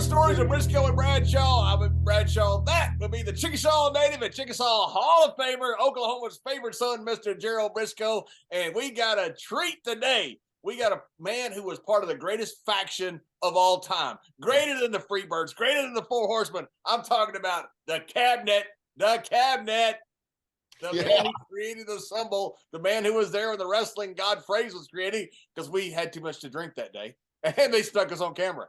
stories of Brisco and Bradshaw. I'm in Bradshaw. That would be the Chickasaw native and Chickasaw Hall of Famer, Oklahoma's favorite son, Mr. Gerald Brisco. And we got a treat today. We got a man who was part of the greatest faction of all time. Greater than the Freebirds, greater than the Four Horsemen. I'm talking about the Cabinet. The Cabinet. The man who created the symbol. The man who was there when the wrestling God phrase was created, because we had too much to drink that day. And they stuck us on camera.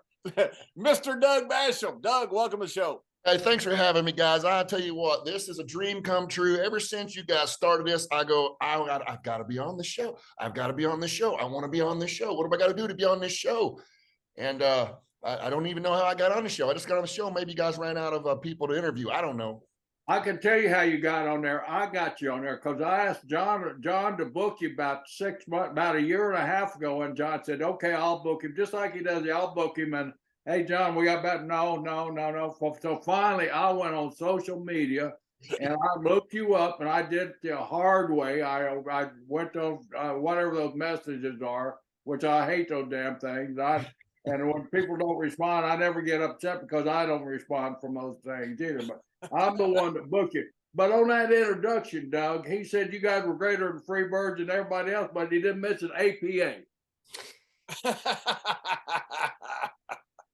Mr. Doug Basham. Doug, welcome to the show. Hey, thanks for having me, guys. I tell you what, this is a dream come true. Ever since you guys started this, I go, I've got to be on the show. I've got to be on this show. I want to be on this show. What do I got to do to be on this show? And I don't even know how I got on the show. I just got on the show. Maybe you guys ran out of people to interview. I don't know. I can tell you how you got on there. I got you on there because I asked John to book you about 6 months, about a year and a half ago, and John said, "Okay, I'll book him," just like he does. I'll book him, and hey, John, we got about no. So finally, I went on social media and I looked you up, and I did it the hard way. I went to whatever those messages are, which I hate those damn things. And when people don't respond, I never get upset because I don't respond from those things either. But I'm the one that booked you. But on that introduction, Doug, he said you guys were greater than Freebirds and everybody else, but he didn't mention APA.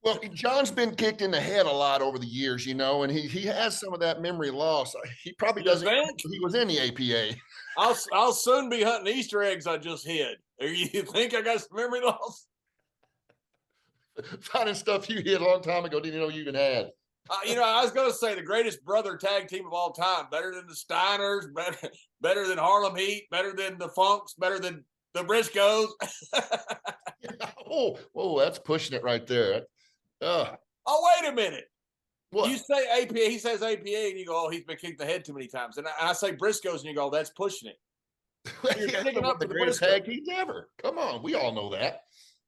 Well, John's been kicked in the head a lot over the years, you know, and he has some of that memory loss. He probably doesn't think he was in the APA. I'll soon be hunting Easter eggs I just hid. You think I got some memory loss? Finding stuff you hid a long time ago, didn't know you even had. I was going to say the greatest brother tag team of all time, better than the Steiners, better than Harlem Heat, better than the Funks, better than the Briscoes. Whoa, that's pushing it right there. Oh, wait a minute. What? You say APA, he says APA, and you go, oh, he's been kicked in the head too many times. And I say Briscoes, and you go, that's pushing it. You're picking up the greatest tag teams ever. Come on, we all know that.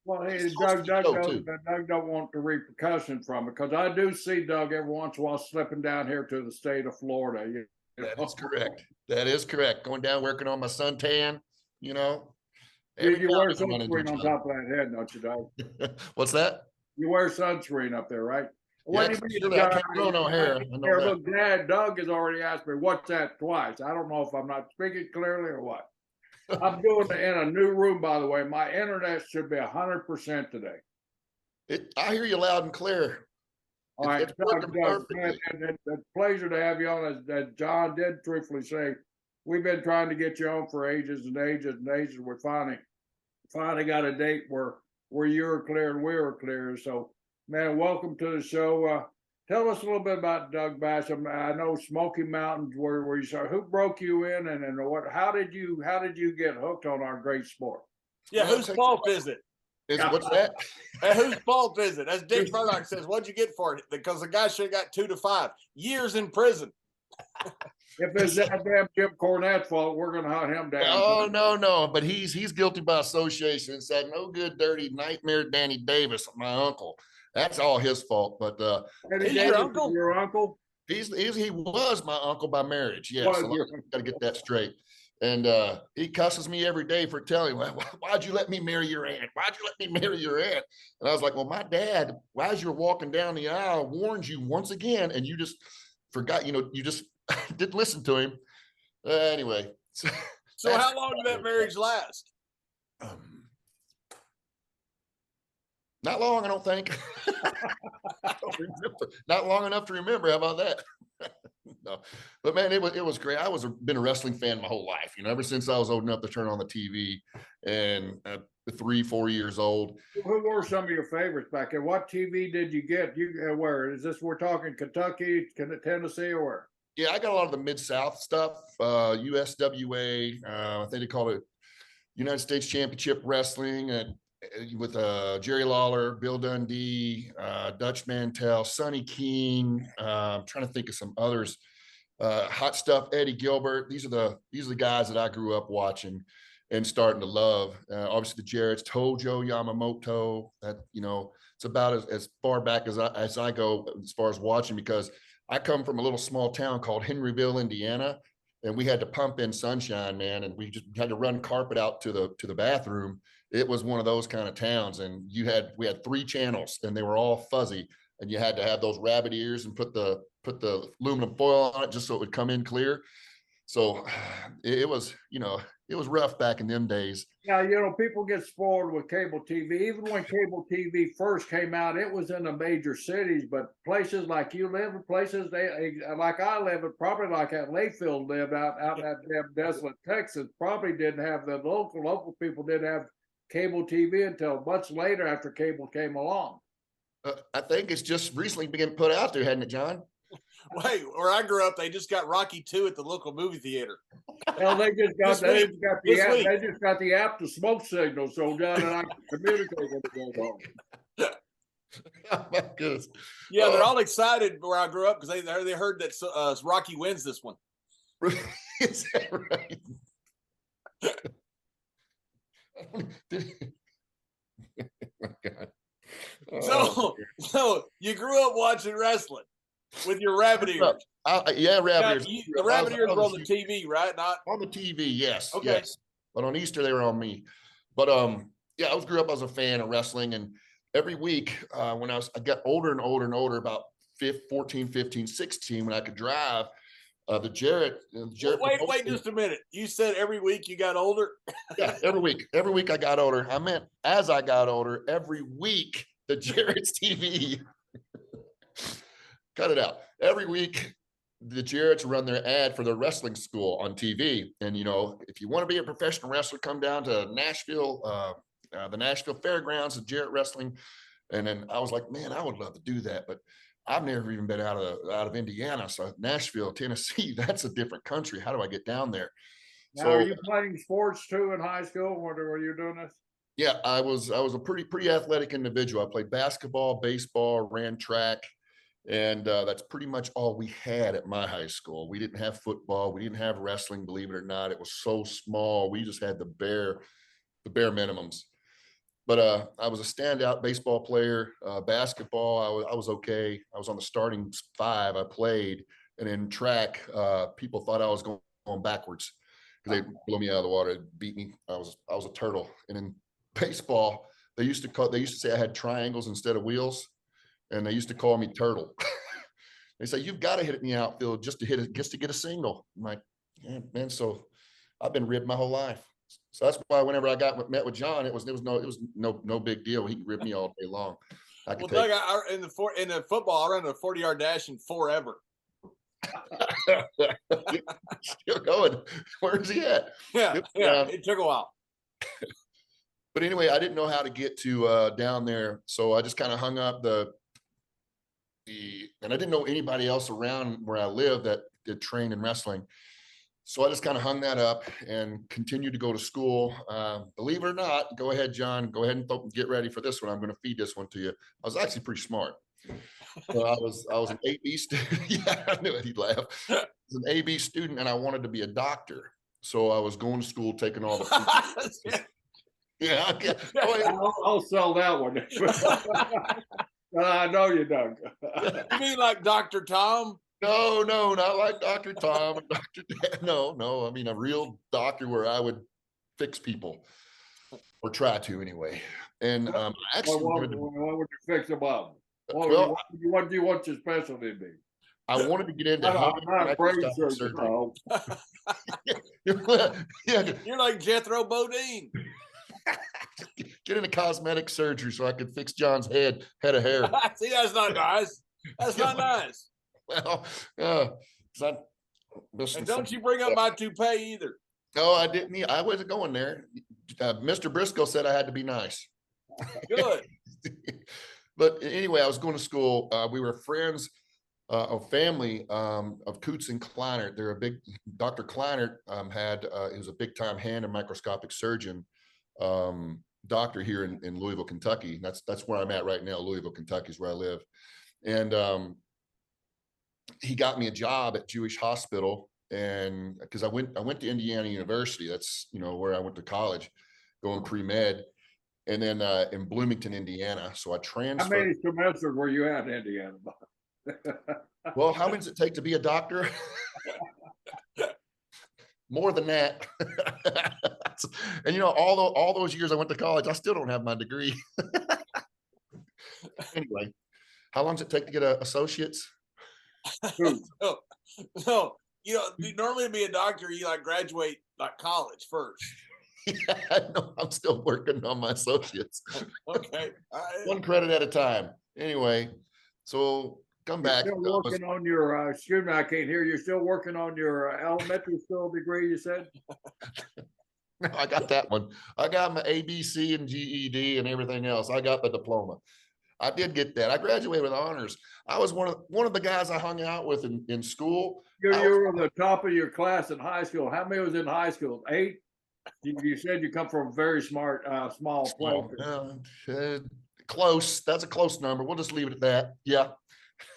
Well, hey, Doug don't want the repercussion from it, because I do see Doug every once in a while slipping down here to the state of Florida. That is correct. That is correct. Going down, working on my suntan, you know. You wear sunscreen on top of that head, don't you, Doug? What's that? You wear sunscreen up there, right? Yeah, what do you mean? I can't grow no hair. Look, Dad, Doug has already asked me, what's that twice? I don't know if I'm not speaking clearly or what. I'm doing it in a new room, by the way. My internet should be 100% today. I hear you loud and clear. All right, Doug, it's a pleasure to have you on. As John did truthfully say, we've been trying to get you on for ages and ages and ages. We finally got a date where you're clear and we're clear. So, man, welcome to the show. Tell us a little bit about Doug Basham. I know Smoky Mountains where you started. Who broke you in, and what? How did you get hooked on our great sport? Yeah, whose fault is it? What's that? Whose fault is it? As Dick Murdoch says, what'd you get for it? Because the guy should have got 2 to 5 years in prison. If it's that damn Jim Cornette fault, we're going to hunt him down. Oh, no. But he's guilty by association. It's that no good, dirty nightmare Danny Davis, my uncle. That's all his fault. But he's your uncle? Your uncle? He was my uncle by marriage. Yeah, so I got to get that straight. And he cusses me every day for telling me, why'd you let me marry your aunt? Why'd you let me marry your aunt? And I was like, well, my dad, as you're walking down the aisle, warned you once again, and you just forgot, you just didn't listen to him. Anyway. So how long did that marriage last? Not long, I don't think. I don't remember. Not long enough to remember. How about that? No, but man, it was great. Been a wrestling fan my whole life. Ever since I was old enough to turn on the TV, and 3-4 years old. Who were some of your favorites back then? What TV did you get? Where is this? We're talking Kentucky, Tennessee, or where? Yeah, I got a lot of the Mid-South stuff. USWA. I think they call it United States Championship Wrestling, and with Jerry Lawler, Bill Dundee, Dutch Mantell, Sonny Keene. I'm trying to think of some others. Hot Stuff, Eddie Gilbert. These are the guys that I grew up watching and starting to love. Obviously, the Jarretts, Tojo Yamamoto. That it's about as far back as I go as far as watching, because I come from a little small town called Henryville, Indiana, and we had to pump in sunshine, man, and we just had to run carpet out to the bathroom. It was one of those kind of towns, and we had 3 channels, and they were all fuzzy. and you had to have those rabbit ears and put the aluminum foil on it just so it would come in clear. So it was, it was rough back in them days. Yeah, people get spoiled with cable TV. Even when cable TV first came out, it was in the major cities, but places like you live in, places like I live in, probably like at Layfield lived out at damn desolate Texas, probably didn't have the local people didn't have cable TV until much later after cable came along. I think it's just recently been put out there, hadn't it, John? Wait, where I grew up, they just got Rocky 2 at the local movie theater. Well, they just got the app to smoke signal, so John and I can communicate when it goes on. Oh my goodness. Yeah, they're all excited where I grew up because they heard that Rocky wins this one. Is that right? Oh, God. So you grew up watching wrestling with your rabbit ears. Yeah, rabbit ears. The rabbit ears were on the TV, right? Not on the TV, yes. Okay. Yes. But on Easter they were on me. But yeah, I grew up as a fan of wrestling, and every week when I got older and older, about 14, 15, 16, when I could drive, the Jarrett. Wait just a minute. You said every week you got older? Yeah, every week I got older. I meant as I got older, every week the Jarrett's TV. Cut it out. Every week the Jarretts run their ad for their wrestling school on TV. And, if you want to be a professional wrestler, come down to Nashville, the Nashville Fairgrounds of Jarrett Wrestling. And then I was like, man, I would love to do that. But I've never even been out of Indiana. So Nashville, Tennessee, that's a different country. How do I get down there? Now, are you playing sports too in high school? Were you doing this? Yeah, I was a pretty athletic individual. I played basketball, baseball, ran track. And that's pretty much all we had at my high school. We didn't have football. We didn't have wrestling, believe it or not. It was so small. We just had the bare minimums. But I was a standout baseball player. Basketball, I was okay. I was on the starting 5. I played. And in track, people thought I was going backwards because they blew me out of the water, beat me. I was a turtle. And in baseball, they used to say I had triangles instead of wheels. And they used to call me Turtle. They say, you've got to hit it in the outfield just to get a single. I'm like, yeah, man. So I've been ribbed my whole life. So that's why whenever I met with John, it was no big deal. He ribbed me all day long. Doug, in the football, I ran a 40-yard dash in forever. Still going. Where's he at? Yeah, it took a while. But anyway, I didn't know how to get to down there, so I just kind of hung up and I didn't know anybody else around where I lived that did train in wrestling. So I just kind of hung that up and continued to go to school. Believe it or not, go ahead, John, go ahead and get ready for this one. I'm going to feed this one to you. I was actually pretty smart. So I was an AB student. Yeah, I knew it. He'd laugh. I was an AB student, and I wanted to be a doctor. So I was going to school, taking all the yeah, okay. I'll sell that one. I know you don't. You mean like Dr. Tom? No, not like Dr. Tom and Dr. Dan. No. I mean a real doctor where I would fix people, or try to anyway. And actually, what would you fix them up? What do you want your specialty to be? I wanted to get into brain surgery. Yeah. You're like Jethro Bodine. Get into cosmetic surgery so I could fix John's head of hair. See, that's not nice. That's not nice. Well, and don't you bring up my toupee either. No, I didn't. I wasn't going there. Mr. Brisco said I had to be nice. Good. But anyway, I was going to school. We were friends of family of Coots and Kleinert. They're a big, Dr. Kleinert he was a big time hand and microscopic surgeon doctor here in Louisville, Kentucky. That's where I'm at right now. Louisville, Kentucky is where I live. And he got me a job at Jewish Hospital, and because I went to Indiana University. That's where I went to college, going pre-med, and then in Bloomington, Indiana. So I transferred. How many semesters were you at in Indiana? Well, how many does it take to be a doctor? More than that. And all those years I went to college, I still don't have my degree. Anyway, How long does it take to get a associate's? So, you know, normally to be a doctor, you like graduate like college first. Yeah, no, I'm still working on my associates. Okay. One credit at a time. Anyway, so come back. Still working on your, excuse me, I can't hear you. Still working on your elementary school degree, you said? No, I got that one. I got my ABC and GED and everything else. I got the diploma. I did get that. I graduated with honors. I was one of the guys I hung out with in school. You were the top of your class in high school. How many was in high school? 8? You said you come from a very smart, small place. Close. That's a close number. We'll just leave it at that. Yeah.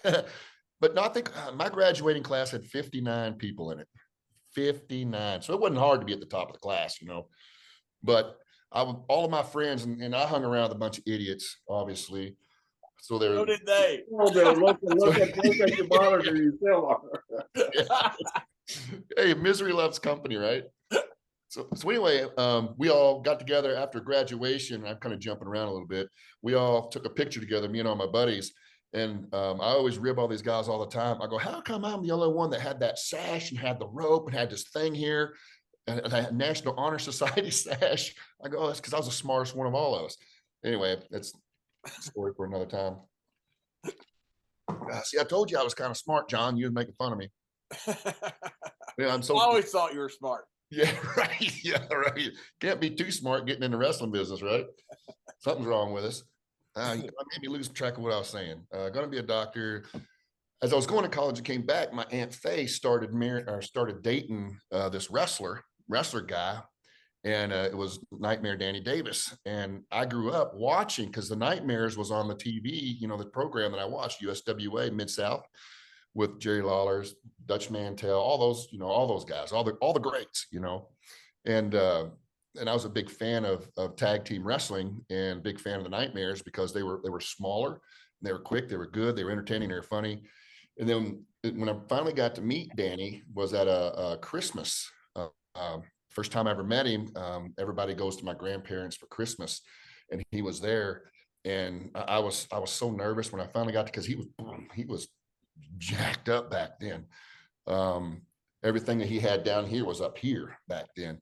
But no, I think my graduating class had 59 people in it. 59. So it wasn't hard to be at the top of the class, you know. But all of my friends, and I hung around with a bunch of idiots, obviously. So they're. So did they. Look at your monitor, you still are. Hey, misery loves company, right? So anyway, we all got together after graduation. I'm kind of jumping around a little bit. We all took a picture together, me and all my buddies. And I always rib all these guys all the time. I go, how come I'm the only one that had that sash and had the rope and had this thing here and I had National Honor Society sash? I go, oh, that's because I was the smartest one of all of us. Anyway, that's a story for another time. See, I told you I was kind of smart, John. You were making fun of me. Yeah, I always thought you were smart. Yeah, right. Yeah, right. Can't be too smart getting in the wrestling business, right? Something's wrong with us. You made me lose track of what I was saying. Going to be a doctor. As I was going to college and came back, my Aunt Faye started dating this wrestler guy, and it was Nightmare Danny Davis. And I grew up watching because the Nightmares was on the TV, you know, the program that I watched, USWA Mid-South, with Jerry Lawler, Dutch Mantel, all those, you know, all those guys, all the greats, you know, and I was a big fan of tag team wrestling and big fan of the Nightmares because they were smaller, they were quick, they were good, they were entertaining, they were funny. And then when I finally got to meet Danny was at a Christmas. First time I ever met him. Everybody goes to my grandparents for Christmas, and he was there, and I was so nervous when I finally got to, because he was jacked up back then. Everything that he had down here was up here back then.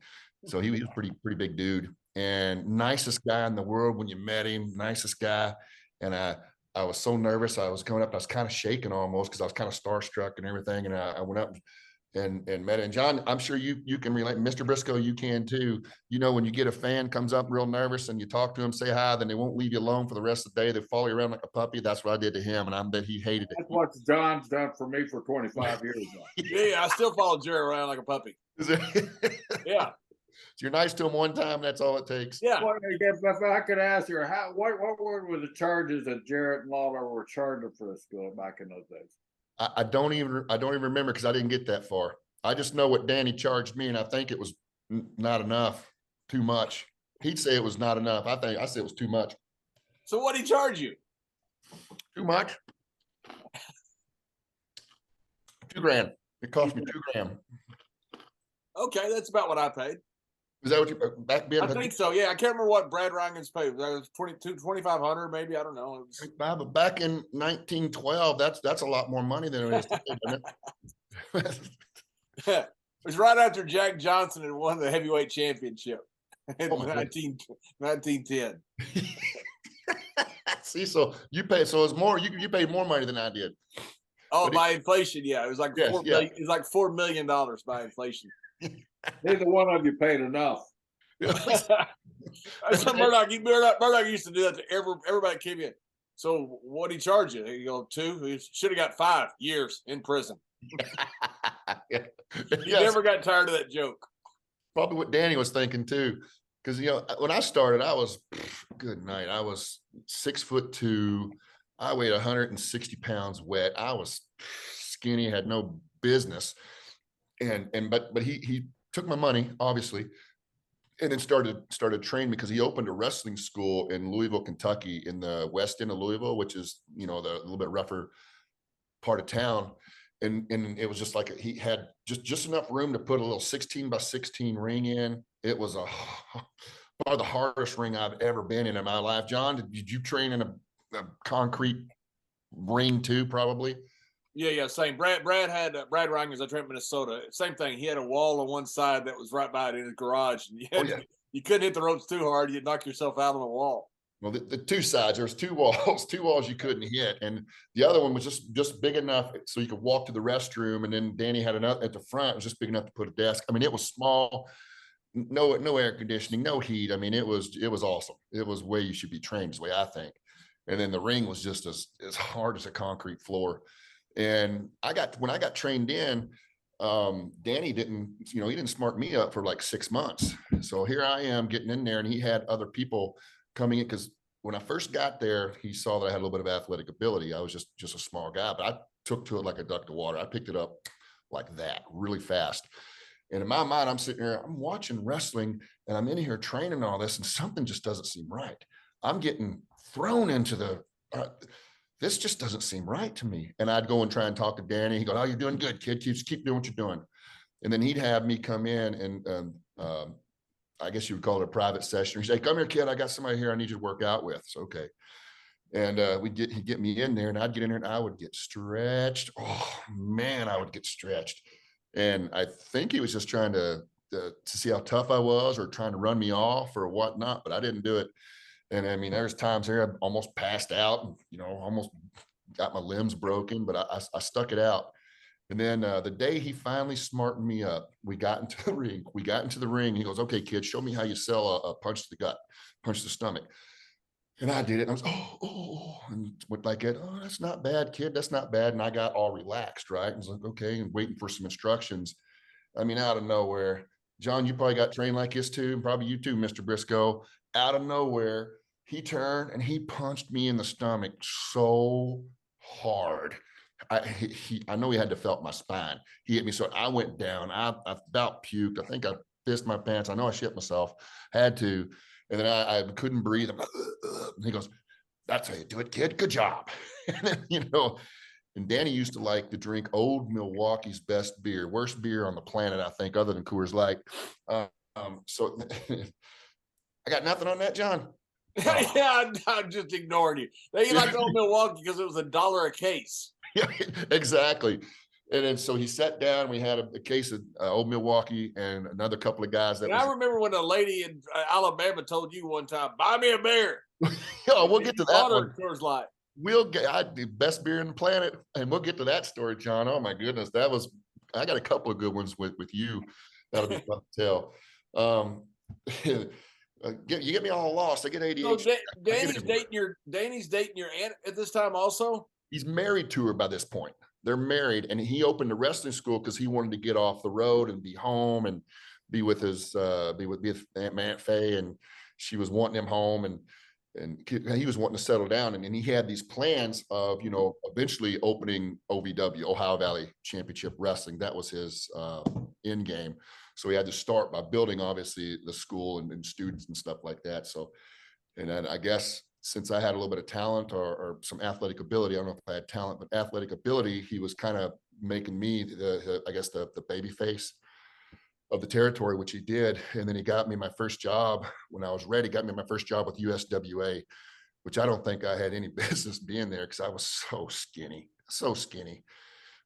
So he was pretty big dude, and nicest guy in the world when you met him, nicest guy. And I was so nervous. I was coming up, I was kind of shaking almost because I was kind of starstruck and everything. And I went up and met him. And John, I'm sure you can relate. Mr. Briscoe, you can too. You know, when you get a fan comes up real nervous and you talk to him, say hi, then they won't leave you alone for the rest of the day. They follow you around like a puppy. That's what I did to him, and I bet he hated it. That's what John's done for me for 25 years. Yeah, I still follow Jerry around like a puppy. Yeah. So you're nice to him one time, that's all it takes. Yeah. If I could ask you, what were the charges that Jarrett and Lawler were charging for the school back in those days? I don't even remember because I didn't get that far. I just know what Danny charged me, and I think it was not enough, too much. He'd say it was not enough. I say it was too much. So what did he charge you? Too much. $2,000. It cost me $2,000. Okay, that's about what I paid. Is that what you back then? I think so. Yeah, I can't remember what Brad Ryan's paid. That was 2,500, maybe. I don't know. But back in 1912, that's a lot more money than it is today, isn't it? It was right after Jack Johnson had won the heavyweight championship in 1910. See, so you pay. So it's more. You paid more money than I did. Oh, by inflation, yeah, it was like $4 million. It was like $4 million by inflation. Neither one of you paid enough. Murdoch used to do that to everybody came in. So what did he charge you? You go 2. He should have got 5 years in prison. Yeah. He never got tired of that joke. Probably what Danny was thinking too, because when I started, I was good night. I was 6'2". I weighed 160 pounds wet. I was skinny, had no business, but he took my money, obviously, and then started training because he opened a wrestling school in Louisville, Kentucky, in the west end of Louisville, which is, the little bit rougher part of town. And it was just like he had just enough room to put a little 16 by 16 ring in. It was probably the hardest ring I've ever been in my life. John, did you train in a concrete ring too, probably. Yeah, same. Brad Rangers at Trent, Minnesota. Same thing. He had a wall on one side that was right by it in his garage. And you couldn't hit the ropes too hard. You'd knock yourself out on the wall. Well, the two sides, there's two walls you couldn't hit. And the other one was just big enough so you could walk to the restroom. And then Danny had another at the front. It was just big enough to put a desk. I mean, it was small, no air conditioning, no heat. I mean, it was awesome. It was where you should be trained, is the way I think. And then the ring was just as hard as a concrete floor. And when I got trained in, Danny didn't, he didn't smart me up for like 6 months. So here I am getting in there, and he had other people coming in, because when I first got there, he saw that I had a little bit of athletic ability. I was just a small guy, but I took to it like a duck to water. I picked it up like that really fast. And in my mind, I'm sitting here, I'm watching wrestling, and I'm in here training all this, and something just doesn't seem right. I'm getting thrown into this just doesn't seem right to me. And I'd go and try and talk to Danny. He goes, "Oh, you're doing good, kid. Keep doing what you're doing." And then he'd have me come in, and I guess you would call it a private session. He'd say, "Come here, kid. I got somebody here I need you to work out with." So, okay. And he'd get me in there, and I'd get in there, and I would get stretched. Oh man, I would get stretched. And I think he was just trying to see how tough I was, or trying to run me off or whatnot, but I didn't do it. And I mean, there's times there I almost passed out, and almost got my limbs broken, but I stuck it out. And then the day he finally smartened me up, we got into the ring. He goes, "Okay, kid, show me how you sell a punch to the gut, punch to the stomach." And I did it. And I was, oh, and went like it. "Oh, that's not bad, kid. That's not bad." And I got all relaxed, right? And I was like, okay, and waiting for some instructions. I mean, out of nowhere, John, you probably got trained like this too, and probably you too, Mr. Briscoe. Out of nowhere, he turned and he punched me in the stomach so hard. I know he had to felt my spine. He hit me, so I went down. I about puked. I think I pissed my pants. I know I shit myself. Had to. And then I couldn't breathe. I'm like, and he goes, "That's how you do it, kid. Good job." And then, and Danny used to like to drink Old Milwaukee's best beer, worst beer on the planet, I think, other than Coors Light. So I got nothing on that, John. Yeah, I'm just ignoring you. They liked Old Milwaukee because it was $1 a case. Yeah, exactly. And then so he sat down. We had a case of Old Milwaukee and another couple of guys. I remember when a lady in Alabama told you one time, "Buy me a beer." Yeah, we'll get to that one. Coors Light. We'll get the best beer in the planet, and we'll get to that story, John. Oh my goodness, I got a couple of good ones with you. That'll be fun to tell. You get me all lost. I get ADHD. So Danny's dating your aunt at this time also? He's married to her by this point. They're married, and he opened a wrestling school because he wanted to get off the road and be home and be with his be with Aunt Faye, and she was wanting him home, and he was wanting to settle down, and he had these plans of eventually opening OVW, Ohio Valley Championship Wrestling. That was his end game. So he had to start by building, obviously, the school and students and stuff like that. So, and then I guess since I had a little bit of talent or some athletic ability, I don't know if I had talent, but athletic ability, he was kind of making me the baby face of the territory, which he did. And then he got me my first job when I was ready, got me my first job with USWA, which I don't think I had any business being there because I was so skinny.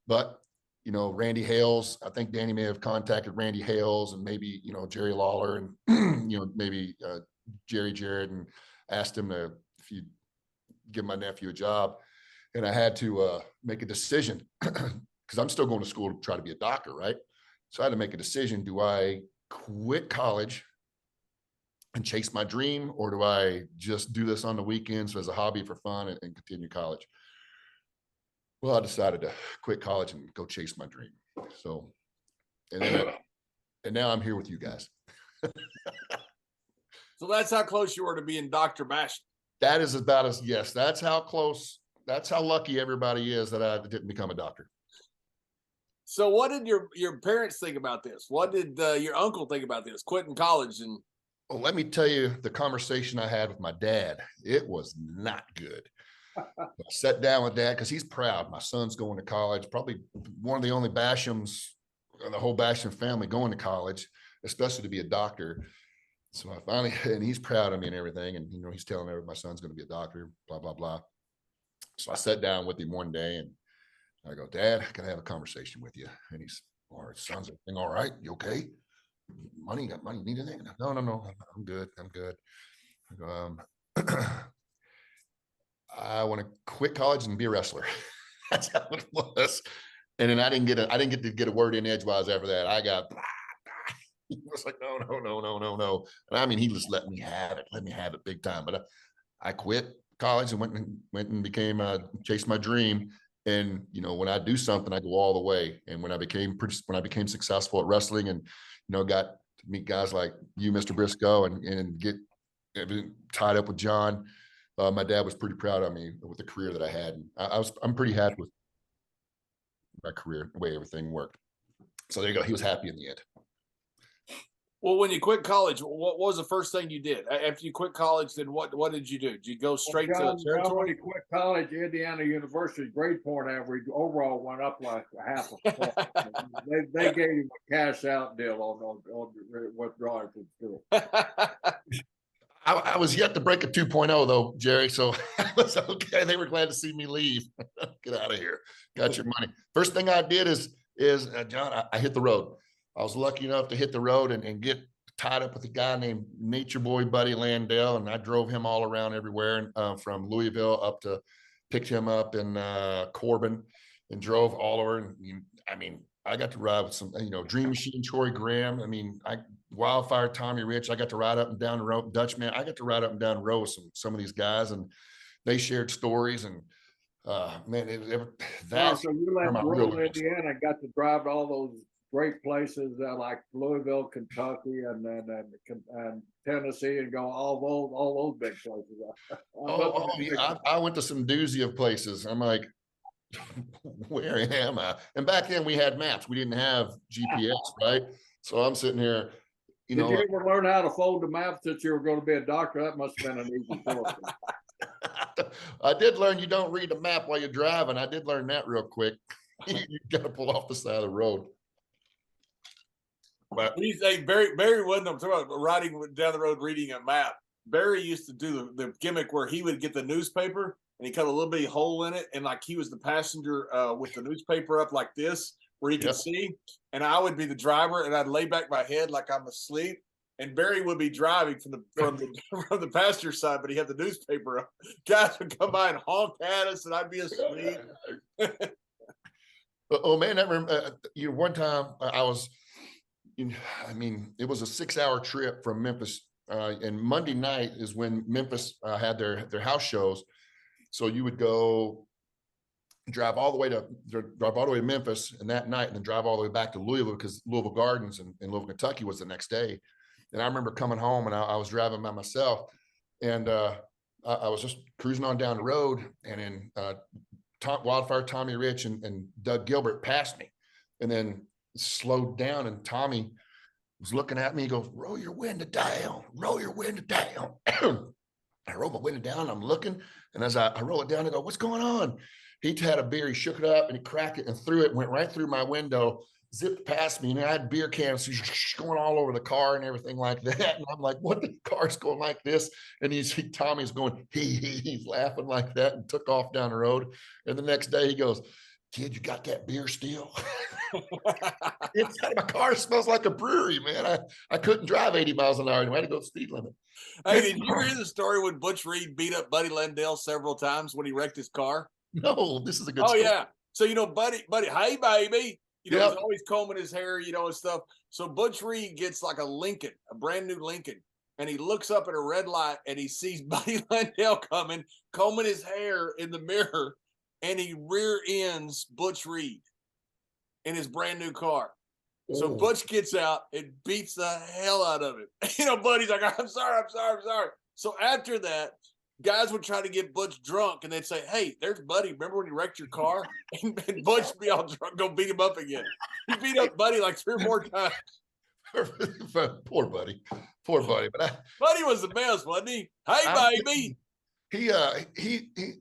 But, Randy Hales, I think Danny may have contacted Randy Hales and maybe, Jerry Lawler and, maybe Jerry Jarrett, and asked him if you'd give my nephew a job. And I had to make a decision because I'm still going to school to try to be a doctor, right? So I had to make a decision. Do I quit college and chase my dream, or do I just do this on the weekends as a hobby for fun and continue college? Well, I decided to quit college and go chase my dream. So, and now I'm here with you guys. So that's how close you were to being Dr. Basham. That is about as, yes, that's how close, that's how lucky everybody is that I didn't become a doctor. So what did your parents think about this? What did your uncle think about this, quitting college? And well, let me tell you the conversation I had with my dad. It was not good. I sat down with Dad because he's proud. My son's going to college, probably one of the only Bashams in the whole Basham family going to college, especially to be a doctor. So I finally, and he's proud of me and everything. And, he's telling everybody my son's going to be a doctor, blah, blah, blah. So I sat down with him one day and I go, Dad, can I have a conversation with you? And he's, all right, sounds everything all right. You okay? Money, got money, need anything? No, I'm good. I go, I want to quit college and be a wrestler. That's how it was. And then I didn't get to get a word in edgewise after that. I got, he was like, no. And I mean, he just let me have it big time. But I quit college and went and became, chased my dream. And, you know, when I do something, I go all the way. And when I became successful at wrestling and, you know, got to meet guys like you, Mr. Brisco, and get tied up with John, my dad was pretty proud of me with the career that I had. And I'm pretty happy with my career, the way everything worked. So there you go. He was happy in the end. Well, when you quit college, what was the first thing you did after you quit college? Then what did you do? Did you go straight to the territory? When he quit college, Indiana University's grade point average overall went up like a half a point. they gave him a cash out deal on withdrawing from school. I was yet to break a 2.0 though, Jerry. So I was okay. They were glad to see me leave. Get out of here. Got your money. First thing I did is John, I hit the road. I was lucky enough to hit the road and get tied up with a guy named Nature Boy Buddy Landell. And I drove him all around everywhere, from Louisville up to, picked him up in Corbin and drove all over. And I mean, I got to ride with some, you know, Dream Machine, Troy Graham. I mean, Wildfire, Tommy Rich. I got to ride up and down the road. Dutchman. I got to ride up and down the road with some of these guys, and they shared stories. And man, that's so you left rural Indiana and got to drive to all those great places like Louisville, Kentucky, and Tennessee, and go all those big places. I went to some doozy of places. I'm like, where am I? And back then we had maps. We didn't have GPS, right? So I'm sitting here, Did you ever learn how to fold the map since you were going to be a doctor? That must have been an easy course. I did learn you don't read the map while you're driving. I did learn that real quick. You got to pull off the side of the road. But when you say Barry wasn't, I'm talking about riding down the road reading a map. Barry used to do the gimmick where he would get the newspaper and he cut a little bitty hole in it, and like he was the passenger with the newspaper up like this where he could see, and I would be the driver, and I'd lay back my head like I'm asleep, and Barry would be driving from the passenger side, but he had the newspaper up. Guys would come by and honk at us, and I'd be asleep. Oh man, one time I was. I mean, it was a 6-hour trip from Memphis, and Monday night is when Memphis had their house shows. So you would go drive all the way to Memphis, and that night, and then drive all the way back to Louisville, because Louisville Gardens in Louisville, Kentucky was the next day. And I remember coming home, and I was driving by myself, and I was just cruising on down the road, and then Wildfire, Tommy Rich, and Doug Gilbert passed me, and then slowed down, and Tommy was looking at me. He goes, roll your window down, roll your window down. I roll my window down, I'm looking, and as I roll it down, I go, what's going on? He had a beer, he shook it up and he cracked it and threw it, went right through my window, zipped past me, and I had beer cans going all over the car and everything like that. And I'm like, what, the car's going like this? And Tommy's going, he's laughing like that, and took off down the road. And the next day he goes, kid, you got that beer still? Inside my car smells like a brewery, man. I couldn't drive 80 miles an hour. I had to go the speed limit. Hey, did you hear the story when Butch Reed beat up Buddy Landell several times when he wrecked his car? No, this is a good story. Yeah. So, you know, Buddy, hey, baby. You know, he's always combing his hair, you know, and stuff. So Butch Reed gets like a Lincoln, a brand new Lincoln, and he looks up at a red light and he sees Buddy Landell coming, combing his hair in the mirror, and he rear ends Butch Reed in his brand new car. So Butch gets out and beats the hell out of him. You know, Buddy's like, I'm sorry. So after that, guys would try to get Butch drunk, and they'd say, hey, there's Buddy. Remember when he wrecked your car? And Butch would be all drunk, go beat him up again. He beat up Buddy like 3 or 4 times. Poor Buddy. But Buddy was the best, wasn't he? Hey, baby.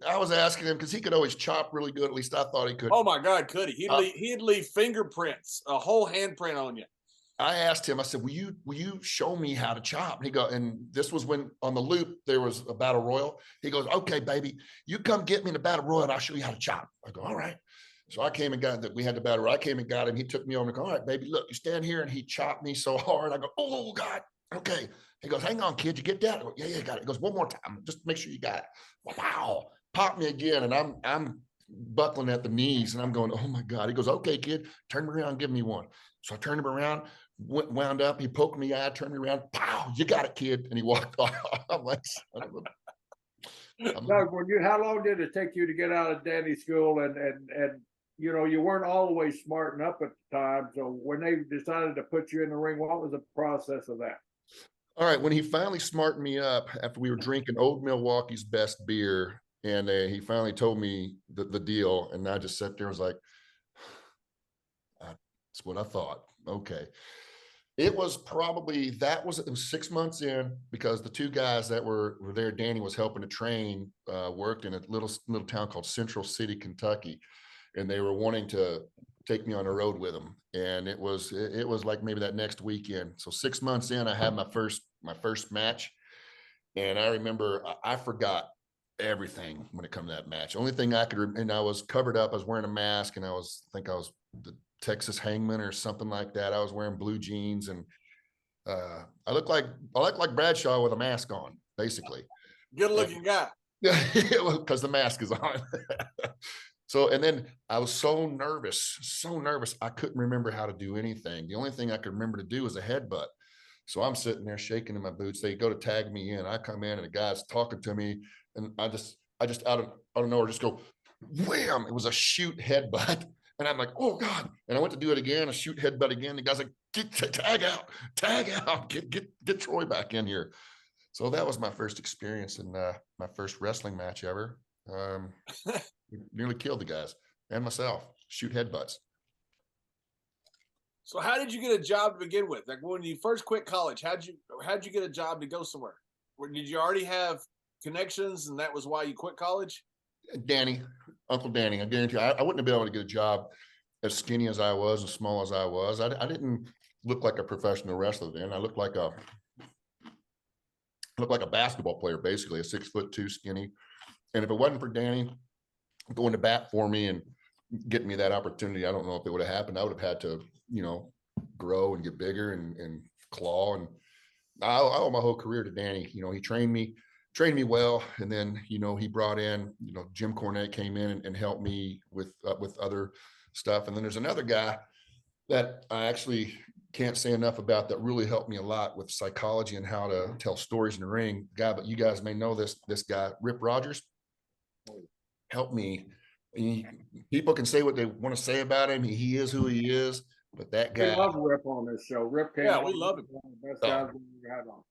I was asking him because he could always chop really good. At least I thought he could. Oh my God, could he? He'd leave fingerprints, a whole handprint on you. I asked him, I said, will you show me how to chop? And he goes, and this was when on the loop, there was a battle royal. He goes, okay, baby, you come get me in the battle royal and I'll show you how to chop. I go, all right. So I came and got that. We had the battle royal. I came and got him. He took me over and go, all right, baby, look, you stand here. And he chopped me so hard. I go, oh God. Okay. He goes, hang on, kid, you get that? I go, yeah, got it. He goes, one more time. Just make sure you got it. Wow. Pop me again. And I'm buckling at the knees and I'm going, oh my God. He goes, okay, kid, turn me around, give me one. So I turned him around, wound up, he poked me, I turned me around, pow, you got it, kid. And he walked off. I'm like, Doug, how long did it take you to get out of Danny school? And you know, you weren't always smarting up at the time. So when they decided to put you in the ring, what was the process of that? All right, when he finally smartened me up after we were drinking Old Milwaukee's best beer, and he finally told me the deal, and I just sat there and was like, that's what I thought. Okay. It was probably, it was 6 months in, because the two guys that were there, Danny was helping to train, worked in a little town called Central City, Kentucky. And they were wanting to take me on the road with them. And it was like maybe that next weekend. So 6 months in, I had my first match. And I remember I forgot everything when it came to that match. Only thing I could, and I was covered up, I was wearing a mask, and I think I was the Texas Hangman or something like that. I was wearing blue jeans, and I look like Bradshaw with a mask on, basically. Good looking guy. Because the mask is on. So, and then I was so nervous, I couldn't remember how to do anything. The only thing I could remember to do was a headbutt. So I'm sitting there shaking in my boots. They go to tag me in. I come in and the guy's talking to me, and I just out of nowhere just go wham. It was a shoot headbutt. And I'm like, oh God. And I went to do it again, a shoot headbutt again. The guy's like, tag out, get Troy back in here. So that was my first experience in my first wrestling match ever. Nearly killed the guys and myself, shoot headbutts. So how did you get a job to begin with? Like when you first quit college, how'd you get a job to go somewhere? Or did you already have connections and that was why you quit college? Uncle Danny, I guarantee you, I wouldn't have been able to get a job as skinny as I was, as small as I was. I didn't look like a professional wrestler then. I looked like a basketball player, basically, a 6'2" skinny. And if it wasn't for Danny going to bat for me and getting me that opportunity, I don't know if it would have happened. I would have had to, grow and get bigger and claw. And I owe my whole career to Danny. He trained me well. And then, he brought in, Jim Cornette came in and helped me with other stuff. And then there's another guy that I actually can't say enough about that really helped me a lot with psychology and how to tell stories in the ring. But you guys may know this guy, Rip Rogers, helped me. People can say what they want to say about him. He is who he is, but that guy. We love Rip on this show. Rip came we love him. One of the best guys we had on.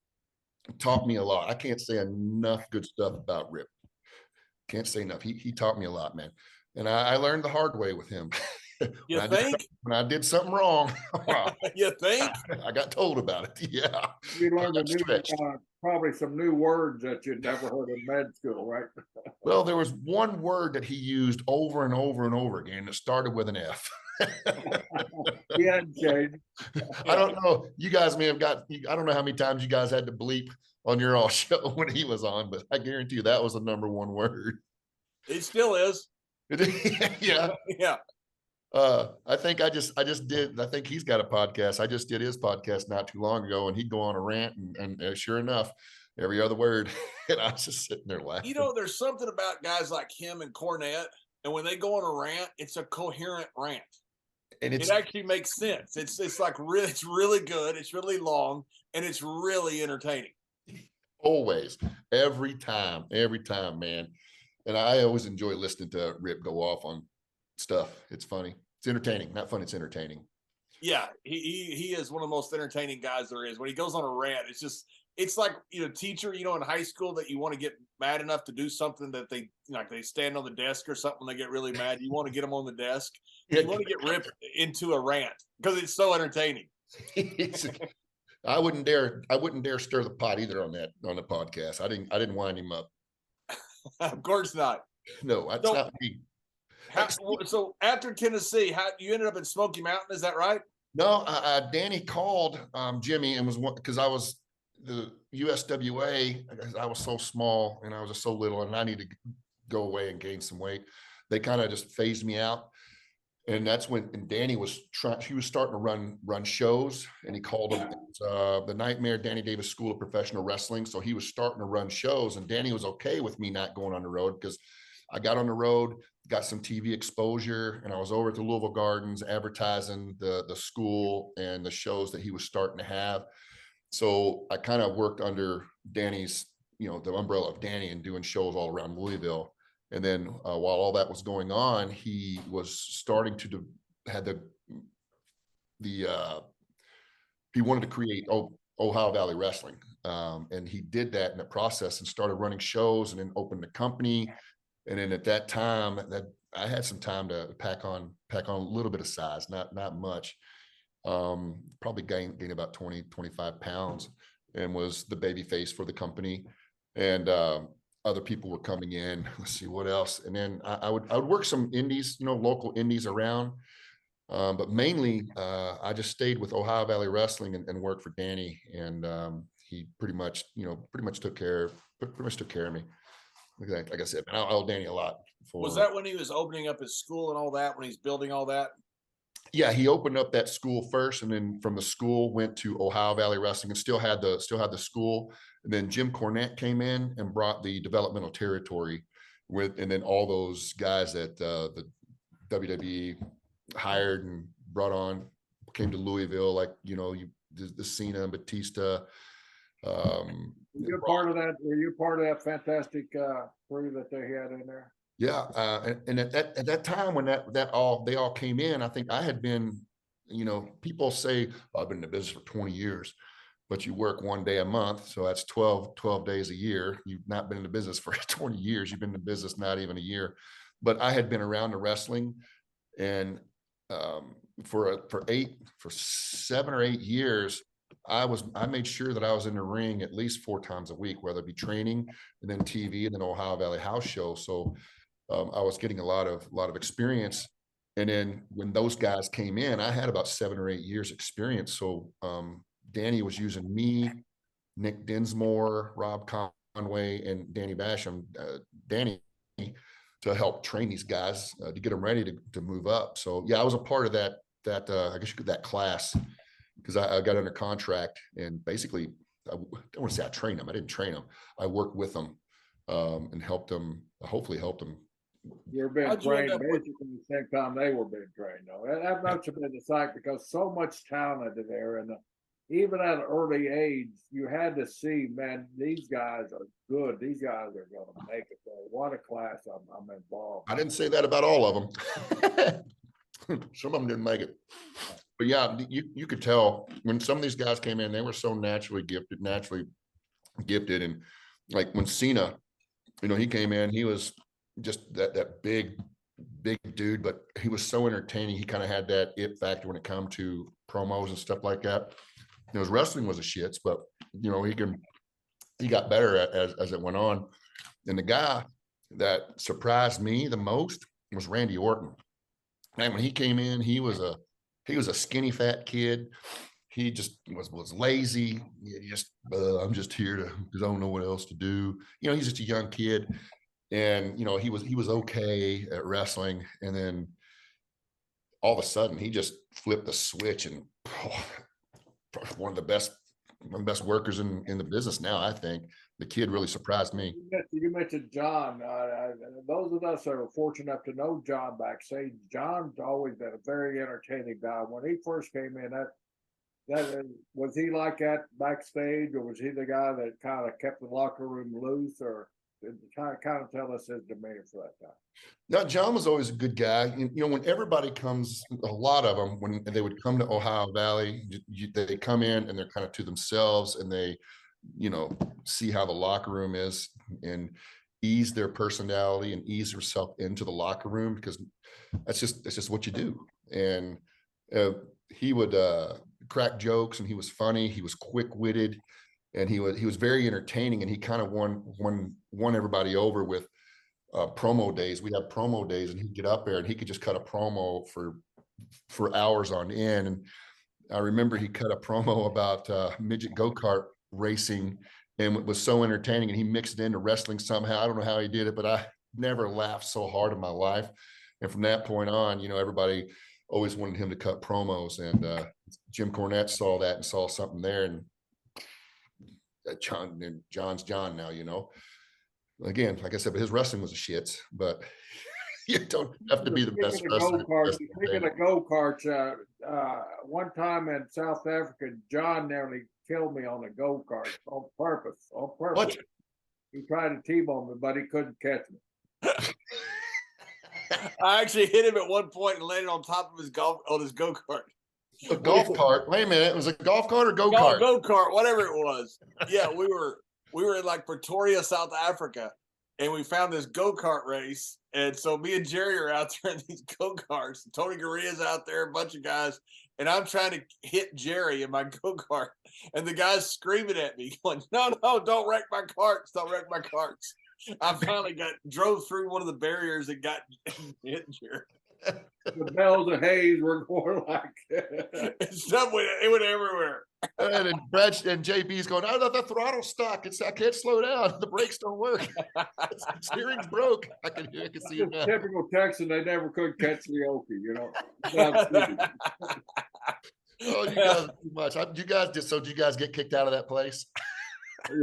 Taught me a lot. I can't say enough good stuff about Rip. Can't say enough. He taught me a lot, man. And I learned the hard way with him. When I did something wrong, you think? I got told about it. Yeah. You learned probably some new words that you'd never heard in med school, right? Well, there was one word that he used over and over and over again that started with an F. Yeah, Jade. I don't know. You guys may have I don't know how many times you guys had to bleep on your all show when he was on, but I guarantee you that was the number one word. It still is. Yeah. Yeah. I think I think he's got a podcast. I just did his podcast not too long ago, and he'd go on a rant and sure enough, every other word. And I was just sitting there laughing. There's something about guys like him and Cornette, and when they go on a rant, it's a coherent rant. And it actually makes sense. It's like it's really good. It's really long, and it's really entertaining. Always, every time, man. And I always enjoy listening to Rip go off on stuff. It's funny. It's entertaining. Not fun. It's entertaining. Yeah, he is one of the most entertaining guys there is. When he goes on a rant, it's like teacher, in high school that you want to get mad enough to do something that they stand on the desk or something. They get really mad. You want to get them on the desk. You want to get ripped into a rant because it's so entertaining. I wouldn't dare stir the pot either on the podcast. I didn't wind him up. Of course not. No, that's not me. So after Tennessee, you ended up in Smoky Mountain, is that right? No, Danny called Jimmy and was because I was the USWA. I was so small and I was just so little, and I needed to go away and gain some weight. They kind of just phased me out, and that's when and Danny was trying. He was starting to run shows, and he called them the Nightmare Danny Davis School of Professional Wrestling. So he was starting to run shows, and Danny was okay with me not going on the road because I got on the road, got some TV exposure, and I was over at the Louisville Gardens advertising the school and the shows that he was starting to have. So I kind of worked under Danny's, the umbrella of Danny and doing shows all around Louisville. And then while all that was going on, he was starting to had he wanted to create Ohio Valley Wrestling. And he did that in the process and started running shows and then opened the company. And then at that time, that I had some time to pack on a little bit of size, not much. Probably gained about 20-25 pounds, and was the baby face for the company. And other people were coming in. Let's see what else. And then I would work some indies, local indies around. But mainly I just stayed with Ohio Valley Wrestling and worked for Danny. And he pretty much took care of me. Like I said, man, I owe Danny a lot. Was that when he was opening up his school and all that, when he's building all that? Yeah, he opened up that school first, and then from the school went to Ohio Valley Wrestling and still had the school. And then Jim Cornette came in and brought the developmental territory and then all those guys that the WWE hired and brought on came to Louisville, like the Cena and Batista. You're part of that. Were you part of that fantastic crew that they had in there? Yeah, and at that time when they all came in, I think I had been, people say I've been in the business for 20 years, but you work one day a month, so that's 12 days a year. You've not been in the business for 20 years. You've been in the business not even a year. But I had been around the wrestling, and for 7 or 8 years, I made sure that I was in the ring at least 4 times a week, whether it be training and then TV and then Ohio Valley House Show. So I was getting a lot of experience. And then when those guys came in, I had about 7 or 8 years experience. So Danny was using me, Nick Dinsmore, Rob Conway, and Danny Basham, Danny, to help train these guys to get them ready to move up. So yeah, I was a part of that I guess you could that class, because I got under contract, and basically I don't want to say I trained them. I didn't train them. I worked with them and helped them. Hopefully helped them. You're being trained basically the same time they were being trained, though. That must have been the sight, because so much talent there, and even at an early age, you had to see, man, these guys are good. These guys are going to make it. What a class I'm involved. I didn't say that about all of them. Some of them didn't make it. But yeah, you could tell when some of these guys came in, they were so naturally gifted. And like when Cena, he came in, he was just that big dude, but he was so entertaining. He kind of had that it factor when it come to promos and stuff like that. His wrestling was a shits, but he got better as it went on. And the guy that surprised me the most was Randy Orton. And when he came in, he was a skinny fat kid. He just was lazy. He just I'm just here because I don't know what else to do. He's just a young kid, and he was okay at wrestling. And then all of a sudden, he just flipped the switch, and one of the best workers in the business now. I think the kid really surprised me. You mentioned John. Those of us that are fortunate enough to know John backstage, John's always been a very entertaining guy. When he first came in, that was he like that backstage, or was he the guy that kind of kept the locker room loose, or kind of tell us his demeanor for that time? No, John was always a good guy. When everybody comes, a lot of them, when they would come to Ohio Valley, they come in and they're kind of to themselves, and they, see how the locker room is and ease their personality and ease yourself into the locker room, because that's just what you do. And he would crack jokes, and he was funny. He was quick-witted, and he was very entertaining. And he kind of won everybody over with promo days. We'd have promo days, and he'd get up there and he could just cut a promo for hours on end. And I remember he cut a promo about midget go-kart racing, and it was so entertaining, and he mixed it into wrestling somehow. I don't know how he did it, but I never laughed so hard in my life. And from that point on, everybody always wanted him to cut promos, and Jim Cornette saw that and saw something there, and John's John now, Again, like I said, but his wrestling was a shits, but you don't have to be the best wrestler. Speaking of go-karts, one time in South Africa, John nearly killed me on a go-kart on purpose. What? He tried to T-bone me, but he couldn't catch me. I actually hit him at one point and landed on top of his go-kart. A golf cart. Wait a minute. Was it a golf cart or go-kart? Go-kart, whatever it was. Yeah, we were in like Pretoria, South Africa, and we found this go-kart race. And so me and Jerry are out there in these go-karts. Tony Gurria's out there, a bunch of guys, and I'm trying to hit Jerry in my go-kart. And the guy's screaming at me, going, no, don't wreck my carts. Don't wreck my carts. I finally drove through one of the barriers and got hit Jerry. The bells of haze were going like it went everywhere. And JB's going, oh, the throttle's stuck. I can't slow down. The brakes don't work. The steering's broke. I can see it now. Typical Texan, they never could catch the Okie, Oh, you guys too much. Did you guys get kicked out of that place?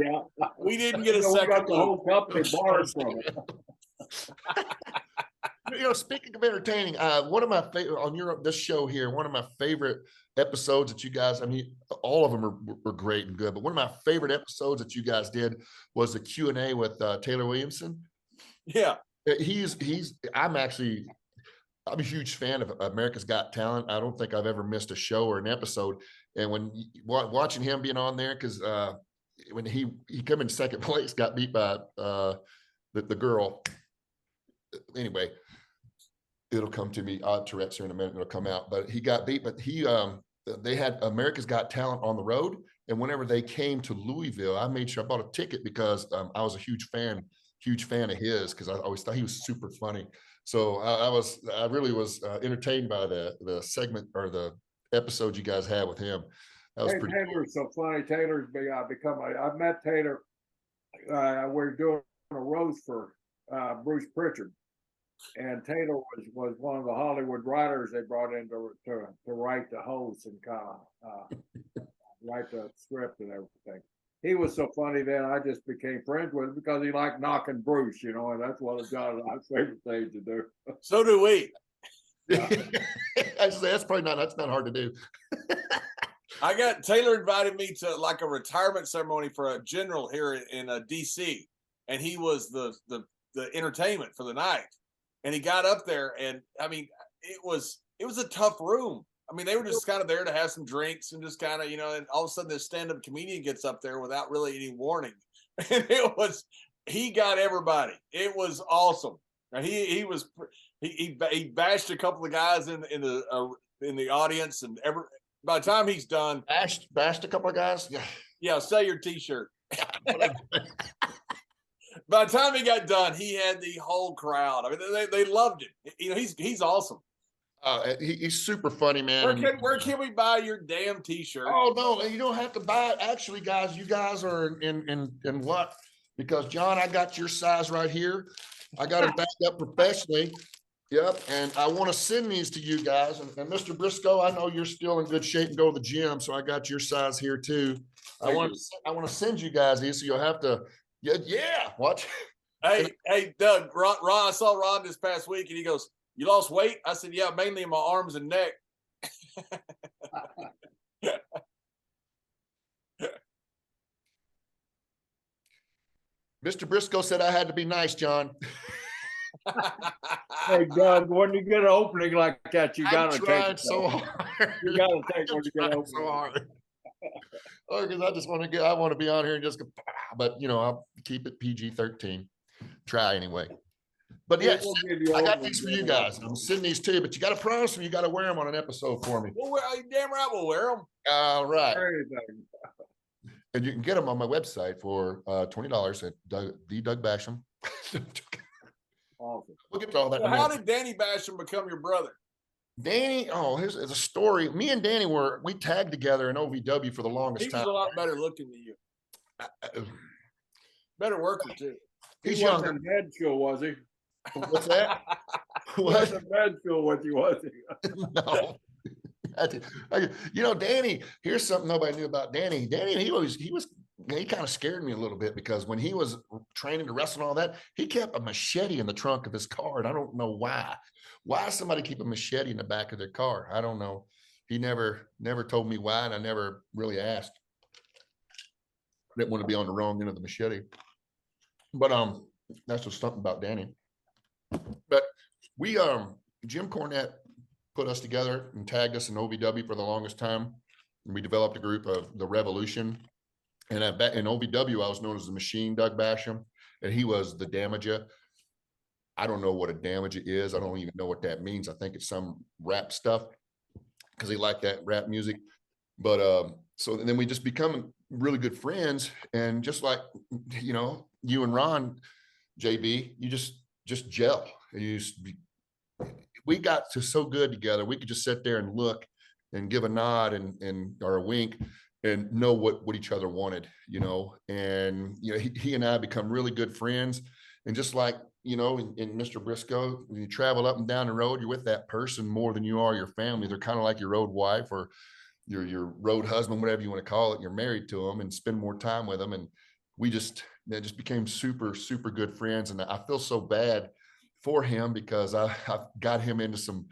Yeah. We didn't get a We second. got the whole company barred from it. Speaking of entertaining, one of my favorite on this show here, one of my favorite episodes that you guys, I mean, all of them were great and good, but one of my favorite episodes that you guys did was the Q&A with Taylor Williamson. Yeah. I'm a huge fan of America's Got Talent. I don't think I've ever missed a show or an episode. And when watching him being on there, because when he came in second place, got beat by the girl. Anyway, it'll come to me. Tourette's here in a minute. It'll come out. But he got beat. But they had America's Got Talent on the road, and whenever they came to Louisville, I made sure I bought a ticket because I was a huge fan of his, because I always thought he was super funny. So I really was entertained by the segment or the episode you guys had with him. That was pretty. Taylor's so funny. Taylor's I've met Taylor. We're doing a roast for Bruce Pritchard, and Taylor was one of the Hollywood writers they brought in to write the host and kind of write the script and everything. He was so funny then I just became friends with him because he liked knocking Bruce, and that's one of John's favorite things to do. So do we. Yeah. That's not hard to do. Taylor invited me to like a retirement ceremony for a general here in DC, and he was the entertainment for the night. And he got up there, and I mean, it was a tough room. I mean, they were just kind of there to have some drinks and just kind of, and all of a sudden this stand-up comedian gets up there without really any warning. And he got everybody. It was awesome. And he bashed a couple of guys in the audience, and by the time he's done, bashed a couple of guys. Yeah, sell your t-shirt. By the time he got done, he had the whole crowd. I mean, they loved him. He's awesome. He's super funny, man. Where can we buy your damn t-shirt? Oh no, you don't have to buy it. Actually, guys, you guys are in luck, because John, I got your size right here. I got it backed up professionally. Yep, and I want to send these to you guys. And Mr. Brisco, I know you're still in good shape and go to the gym, so I got your size here too. I want to send you guys these, so you'll have to. Yeah. What? Hey, Doug. Ron, I saw Ron this past week, and he goes, "You lost weight?" I said, "Yeah, mainly in my arms and neck." Mr. Brisco said I had to be nice, John. Hey, Doug, when you get an opening like that, you gotta take it so hard. You gotta take when you get an opening. So hard. Because I want to be on here and just go, but I'll keep it PG-13. Try anyway. But yes, I got these for you guys. I'm sending these to you, but you got to promise me you got to wear them on an episode for me. Well, damn right we'll wear them. All right. And you can get them on my website for $20 at the Doug Basham. Awesome. We'll get to all that. So how did Danny Basham become your brother? Danny, oh, here's a story. Me and Danny we tagged together in OVW for the longest He was time. a lot better looking than you. Better worker too. He's He wasn't younger. in med school, was he? What's that? He wasn't in med school with you, was he? No. Danny, here's something nobody knew about Danny. Danny, he kind of scared me a little bit because when he was training to wrestle and all that, he kept a machete in the trunk of his car. And I don't know why. Why does somebody keep a machete in the back of their car? I don't know. He never told me why, and I never really asked. I didn't want to be on the wrong end of the machete. But that's just something about Danny. But we Jim Cornette put us together and tagged us in OVW for the longest time. And we developed a group of the Revolution. And in OVW, I was known as the Machine, Doug Basham, and he was the Damager. I don't know what a Damager is. I don't even know what that means. I think it's some rap stuff because he liked that rap music. But so then we just become really good friends. And just like, you and Ron, JB, you just gel. And we got to so good together. We could just sit there and look and give a nod and or a wink and know what each other wanted, and he and I become really good friends. And just like, in Mr. Brisco, when you travel up and down the road, you're with that person more than you are your family. They're kind of like your road wife or your road husband, whatever you want to call it. You're married to them and spend more time with them. And we just became super, super good friends. And I feel so bad for him because I've got him into some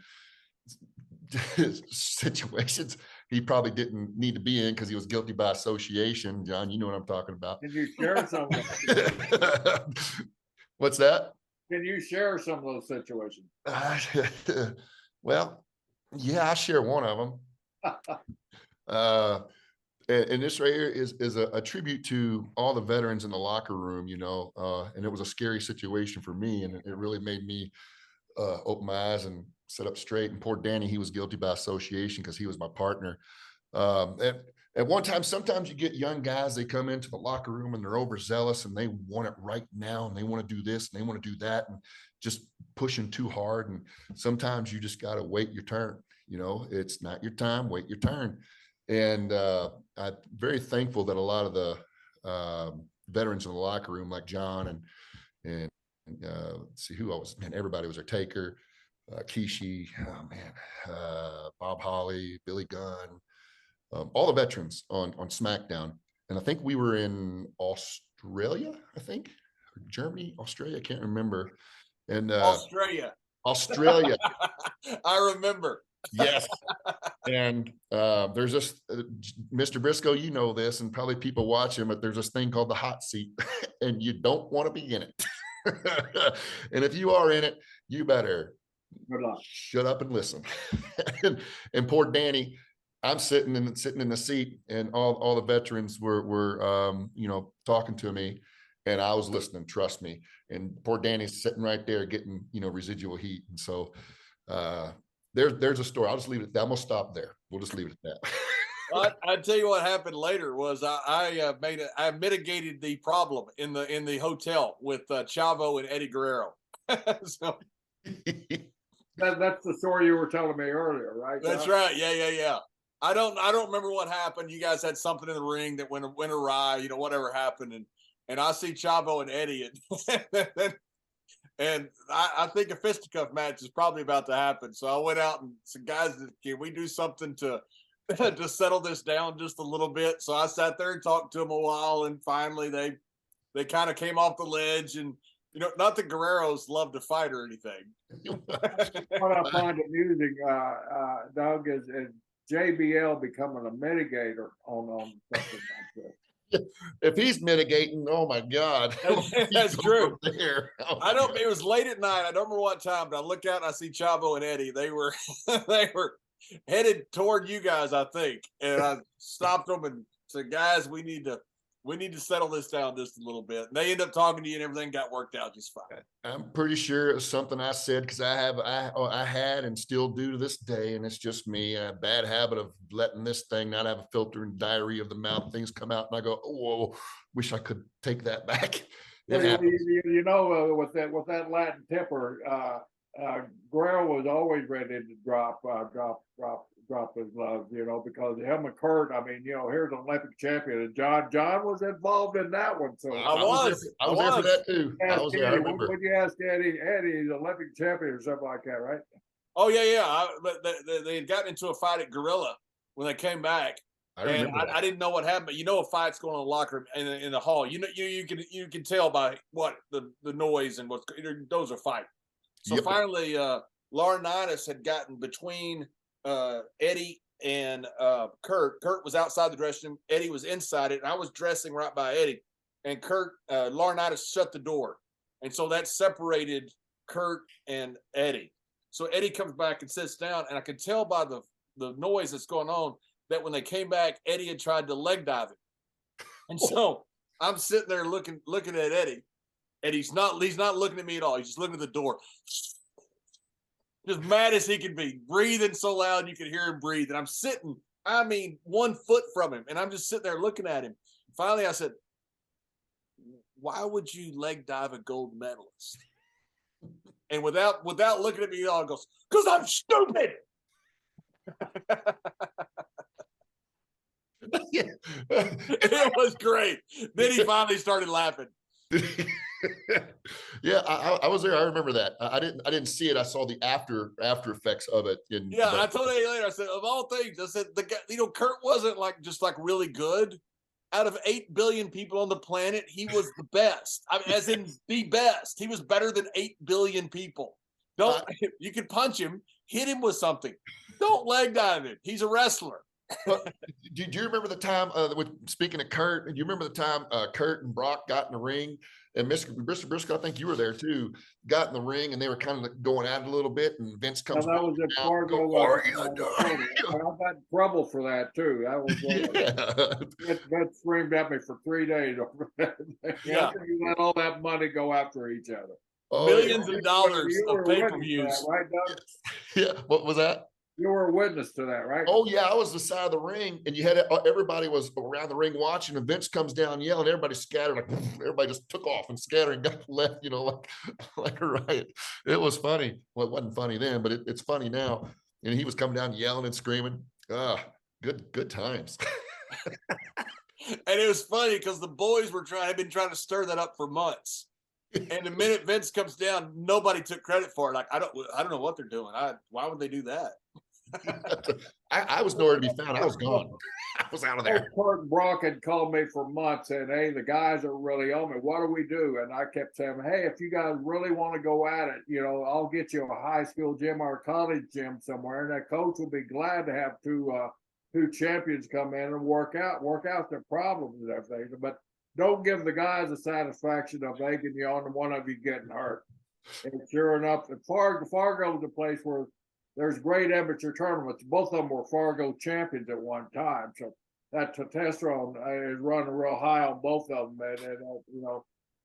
situations he probably didn't need to be in because he was guilty by association. John, you know what I'm talking about. Can you share some? What's that? Can you share some of those situations? Well, yeah, I share one of them. And this right here is a tribute to all the veterans in the locker room, and it was a scary situation for me, and it really made me open my eyes and sit up straight. And poor Danny, he was guilty by association because he was my partner. At one time, sometimes you get young guys, they come into the locker room and they're overzealous and they want it right now and they want to do this and they want to do that and just pushing too hard. And sometimes you just got to wait your turn. It's not your time, wait your turn. And I'm very thankful that a lot of the veterans in the locker room, like John and let's see who else, man, everybody was there. Taker, Kishi, Bob Holly, Billy Gunn, all the veterans on SmackDown. And I think we were in Australia, or Germany, Australia, I can't remember. And Australia. I remember. Yes. And there's this Mr. Brisco, you know this, and probably people watch him, but there's this thing called the hot seat, and you don't want to be in it. And if you are in it, you better shut up and listen. and poor Danny, I'm sitting in the seat, and all the veterans were talking to me, and I was listening, trust me. And poor Danny's sitting right there getting residual heat. And so there's a story. I'll just leave it at that. I'm gonna stop there. We'll just leave it at that. Well, I tell you what happened later was I mitigated the problem in the hotel with Chavo and Eddie Guerrero. So that's the story you were telling me earlier, right? That's right. Yeah. I don't remember what happened. You guys had something in the ring that went awry, whatever happened, and I see Chavo and Eddie, and I think a fisticuff match is probably about to happen. So I went out and said, guys, can we do something to settle this down just a little bit? So I sat there and talked to them a while, and finally they kind of came off the ledge. And not that Guerreros love to fight or anything. What I find amusing, Doug, is JBL becoming a mitigator on something like this. If he's mitigating, oh my God. That's true. There. Oh it was late at night. I don't remember what time, but I look out and I see Chavo and Eddie. They were headed toward you guys, I think. And I stopped them and said, guys, we need to settle this down just a little bit. And they end up talking to you and everything got worked out just fine. I'm pretty sure it was something I said because I had and still do to this day, and it's just me, a bad habit of letting this thing not have a filter and diarrhea of the mouth. Things come out and I go, oh, wish I could take that back. With that Latin temper, Gerald was always ready to drop his gloves, because him and Kurt, I mean, here's an Olympic champion, and John was involved in that one. So I was there for that too. I was there. I Eddie, remember. would you ask Eddie, he's an Olympic champion or something like that, right? Oh yeah. But they had gotten into a fight at Gorilla when they came back. I didn't know what happened, but a fight's going on in the locker room in the hall. You can tell by what the noise and those are fighting. So finally, Laurinaitis had gotten between Eddie and Kurt. Kurt was outside the dressing room. Eddie was inside it, and I was dressing right by Eddie. And Laurinaitis shut the door, and so that separated Kurt and Eddie. So Eddie comes back and sits down, and I could tell by the noise that's going on that when they came back, Eddie had tried to leg dive him. And so I'm sitting there looking at Eddie, and he's not looking at me at all. He's just looking at the door, just mad as he could be, breathing so loud you could hear him breathe. And I'm sitting, 1 foot from him, and I'm just sitting there looking at him. Finally, I said, "Why would you leg dive a gold medalist?" And without looking at me at all, he goes, "Because I'm stupid." Yeah. It was great. Then he finally started laughing. Yeah, I was there. I remember that. I didn't see it. I saw the after effects of it. I told Eddie later. I said, of all things, I said the guy, Kurt wasn't just really good. Out of 8 billion people on the planet, he was the best. As in the best. He was better than 8 billion people. You can punch him, hit him with something. Don't leg dive him. He's a wrestler. Do you remember the time, speaking of Kurt, do you remember the time Kurt and Brock got in the ring? And Mr. Brisco, I think you were there too, got in the ring, and they were kind of going at it a little bit, and Vince comes that was a Fargo. I got in trouble for that too. That was Vince screamed at me for 3 days over that. You let all that money go after each other. Millions of dollars of pay-per-views. Right, Doug? Yeah, what was that? You were a witness to that, right? Oh yeah, I was the side of the ring, and you had everybody was around the ring watching, and Vince comes down yelling. Everybody scattered, like everybody just took off and scattered and got left, like a riot. It was funny. Well, it wasn't funny then, but it's funny now. And he was coming down yelling and screaming. Good times. And it was funny because the boys had been trying to stir that up for months. And the minute Vince comes down, nobody took credit for it. Like, I don't know what they're doing. Why would they do that? I was nowhere to be found. I was gone. I was out of there. Kurt and Brock had called me for months saying, "Hey, the guys are really on me. What do we do?" And I kept saying, "Hey, if you guys really want to go at it, I'll get you a high school gym or a college gym somewhere, and that coach will be glad to have two champions come in and work out their problems and everything. But don't give the guys the satisfaction of egging you on and one of you getting hurt." And sure enough, Fargo is a place where there's great amateur tournaments. Both of them were Fargo champions at one time. So that testosterone is running real high on both of them. And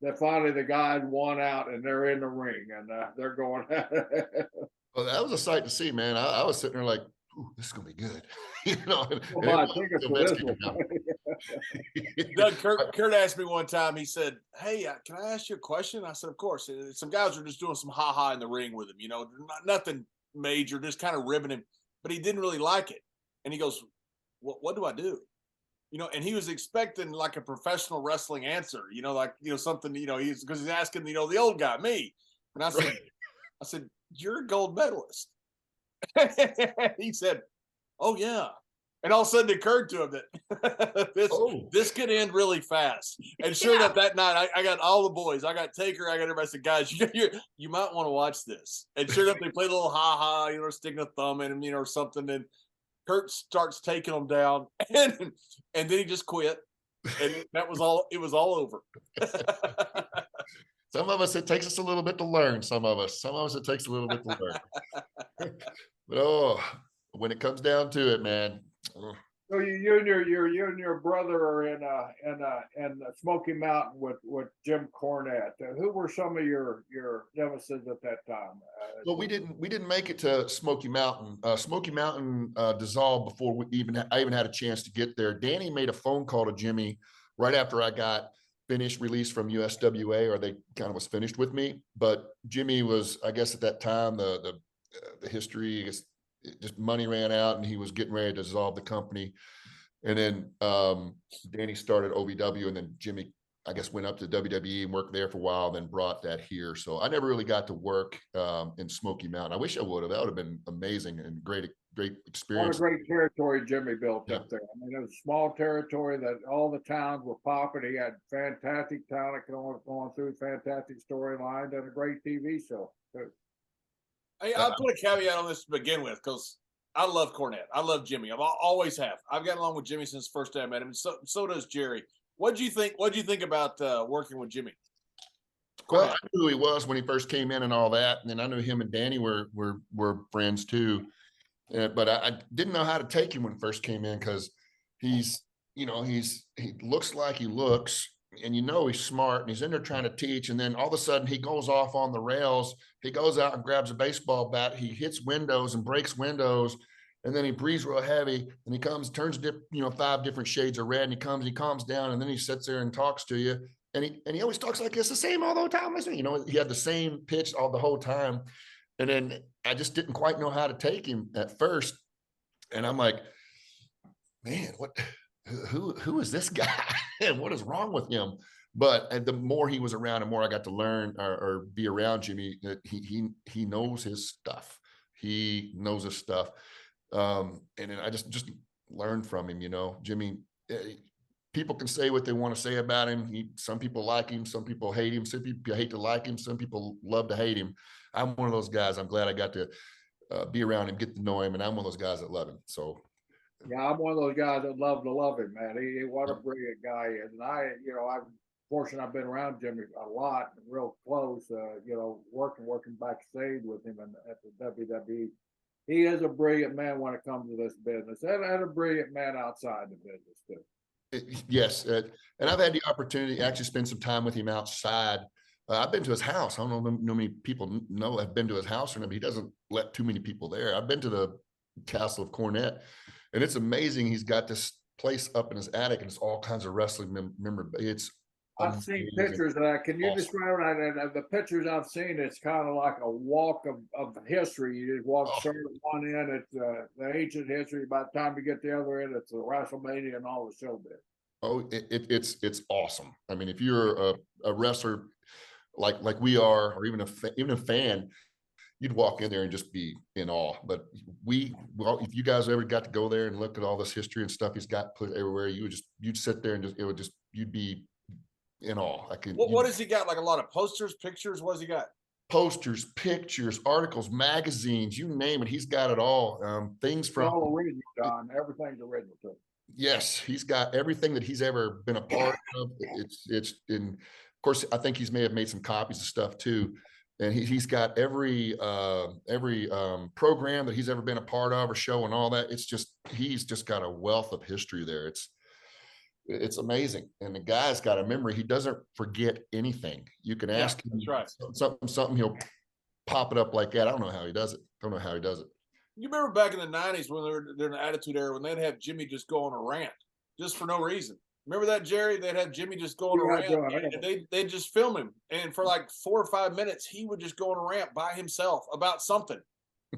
that finally the guys won out and they're in the ring and they're going. Well, that was a sight to see, man. I was sitting there like, ooh, this is going to be good. Doug, Kurt asked me one time, he said, "Hey, can I ask you a question?" I said, "Of course." Some guys were just doing some ha-ha in the ring with him, nothing major, just kind of ribbing him, but he didn't really like it. And he goes, what do I do? And he was expecting like a professional wrestling answer, something, because he's asking, the old guy, me. And I said, "You're a gold medalist." He said, "Oh yeah." And all of a sudden it occurred to him that this could end really fast. And sure enough, that night I got all the boys. I got Taker. I got everybody. I said, "Guys, you might want to watch this." And sure enough, they played a little ha-ha, sticking a thumb in him, or something. And Kurt starts taking them down. And then he just quit. And that was all. It was all over. Some of us, it takes us a little bit to learn. Some of us, it takes a little bit to learn. But when it comes down to it, man. So you and your brother are in Smoky Mountain with Jim Cornette. Who were some of your nemesis at that time? Well, we didn't make it to Smoky Mountain. Smoky Mountain dissolved before I even had a chance to get there. Danny made a phone call to Jimmy right after I got finished release from USWA, or they kind of was finished with me. But Jimmy was, I guess at that time, the history, I guess, just money ran out and he was getting ready to dissolve the company. And then Danny started OVW, and then Jimmy, I guess, went up to WWE and worked there for a while, then brought that here. So I never really got to work in Smoky Mountain. I wish I would have. That would have been amazing and great experience. What a great territory Jimmy built Yeah. up there. I mean, it was a small territory that all the towns were popping. He had fantastic talent going through, fantastic storyline, and a great TV show. Hey, I'll put a caveat on this to begin with, because I love Cornette. I love Jimmy. I always have. I've gotten along with Jimmy since the first day I met him. So does Jerry. What'd you think about working with Jimmy? Well, I knew who he was when he first came in and all that, and then I knew him and Danny were friends too. But I didn't know how to take him when he first came in, because he looks like he looks, and he's smart, and he's in there trying to teach, and then all of a sudden he goes off on the rails. He goes out and grabs a baseball bat. He hits windows and breaks windows, and then he breathes real heavy, and he turns 5 different shades of red, and he calms down, and then he sits there and talks to you, and he always talks like it's the same all the time. He had the same pitch all the whole time, and then I just didn't quite know how to take him at first, and I'm like, man, who is this guy, and what is wrong with him? But the more he was around, the more I got to learn or be around Jimmy. He knows his stuff. He knows his stuff. And then I just learned from him. Jimmy, people can say what they want to say about him. Some people like him, some people hate him, some people hate to like him, some people love to hate him. I'm one of those guys. I'm glad I got to be around him, get to know him, and I'm one of those guys that love him. So yeah, I'm one of those guys that love him, man. He what a brilliant guy is. And I'm fortunate I've been around Jimmy a lot, real close, working backstage with him at the WWE. He is a brilliant man when it comes to this business, and a brilliant man outside the business too. Yes. And I've had the opportunity to actually spend some time with him outside. I've been to his house. I don't know how many people know I've been to his house or not, but he doesn't let too many people there. I've been to the Castle of Cornette, and it's amazing. He's got this place up in his attic, and it's all kinds of wrestling memorabilia. It's I've seen pictures of that. Can you describe that? The pictures I've seen, it's kind of like a walk of history. You just walk straight at one end. It's the ancient history. By the time you get the other end, it's the WrestleMania and all the showbiz. Oh, it's awesome. I mean, if you're a wrestler like we are, or even a fan, you'd walk in there and just be in awe. But if you guys ever got to go there and look at all this history and stuff he's got put everywhere, you'd sit there and you'd be in awe. What has he got? Like a lot of posters, pictures? What has he got? Posters, pictures, articles, magazines, you name it. He's got it all. Things from all original, Don. Everything's original too. Yes, he's got everything that he's ever been a part of. It's in, of course, I think may have made some copies of stuff too. And he's got every program that he's ever been a part of or show and all that. He's just got a wealth of history there. It's amazing. And the guy's got a memory. He doesn't forget anything. You can ask him something, he'll pop it up like that. I don't know how he does it. You remember back in the 90s when they were in the Attitude Era, when they'd have Jimmy just go on a rant just for no reason. Remember that, Jerry? They'd have Jimmy just go on a rant, and they'd just film him. And for like 4 or 5 minutes, he would just go on a rant by himself about something.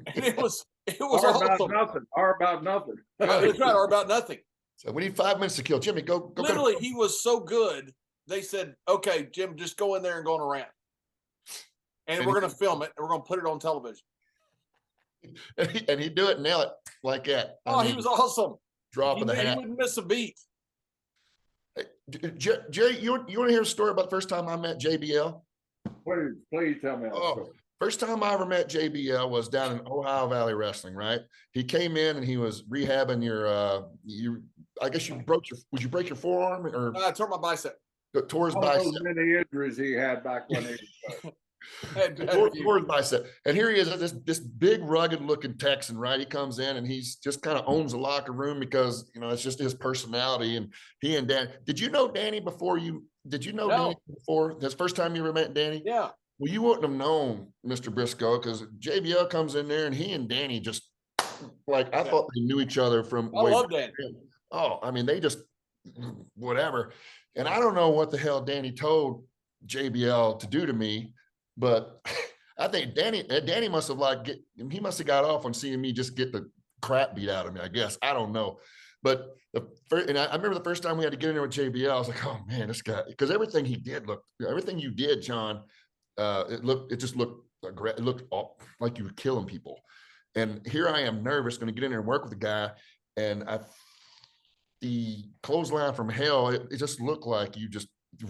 And it was awesome. Or about nothing. That's right, or about nothing. So we need 5 minutes to kill. Jimmy, go. Literally, he was so good. They said, okay, Jim, just go in there and go on a rant. And we're going to film it, and we're going to put it on television. And he'd do it and nail it like that. He was awesome. Drop of the hat. He wouldn't miss a beat. Jerry, you want to hear a story about the first time I met JBL? Please tell me. First time I ever met JBL was down in Ohio Valley Wrestling, right? He came in and he was rehabbing I guess you break your forearm or? I tore my bicep. Tore his bicep. Many injuries he had back when he was Tore his bicep. And here he is, this big rugged looking Texan, right? He comes in and he's just kind of owns the locker room because, it's just his personality. And he and Dan, did you know Danny before Danny before his first time you ever met Danny? Yeah. Well, you wouldn't have known Mr. Brisco because JBL comes in there and he and Danny just I thought they knew each other from. I love Danny. Oh, I mean, they just whatever. And I don't know what the hell Danny told JBL to do to me, but I think Danny must have he must have got off on seeing me just get the crap beat out of me, I guess. I don't know. But I remember the first time we had to get in there with JBL, I was like, oh man, this guy, because everything you did, John, it just looked like you were killing people. And here I am nervous, going to get in there and work with the guy. And the clothesline from hell, it just looked like you just you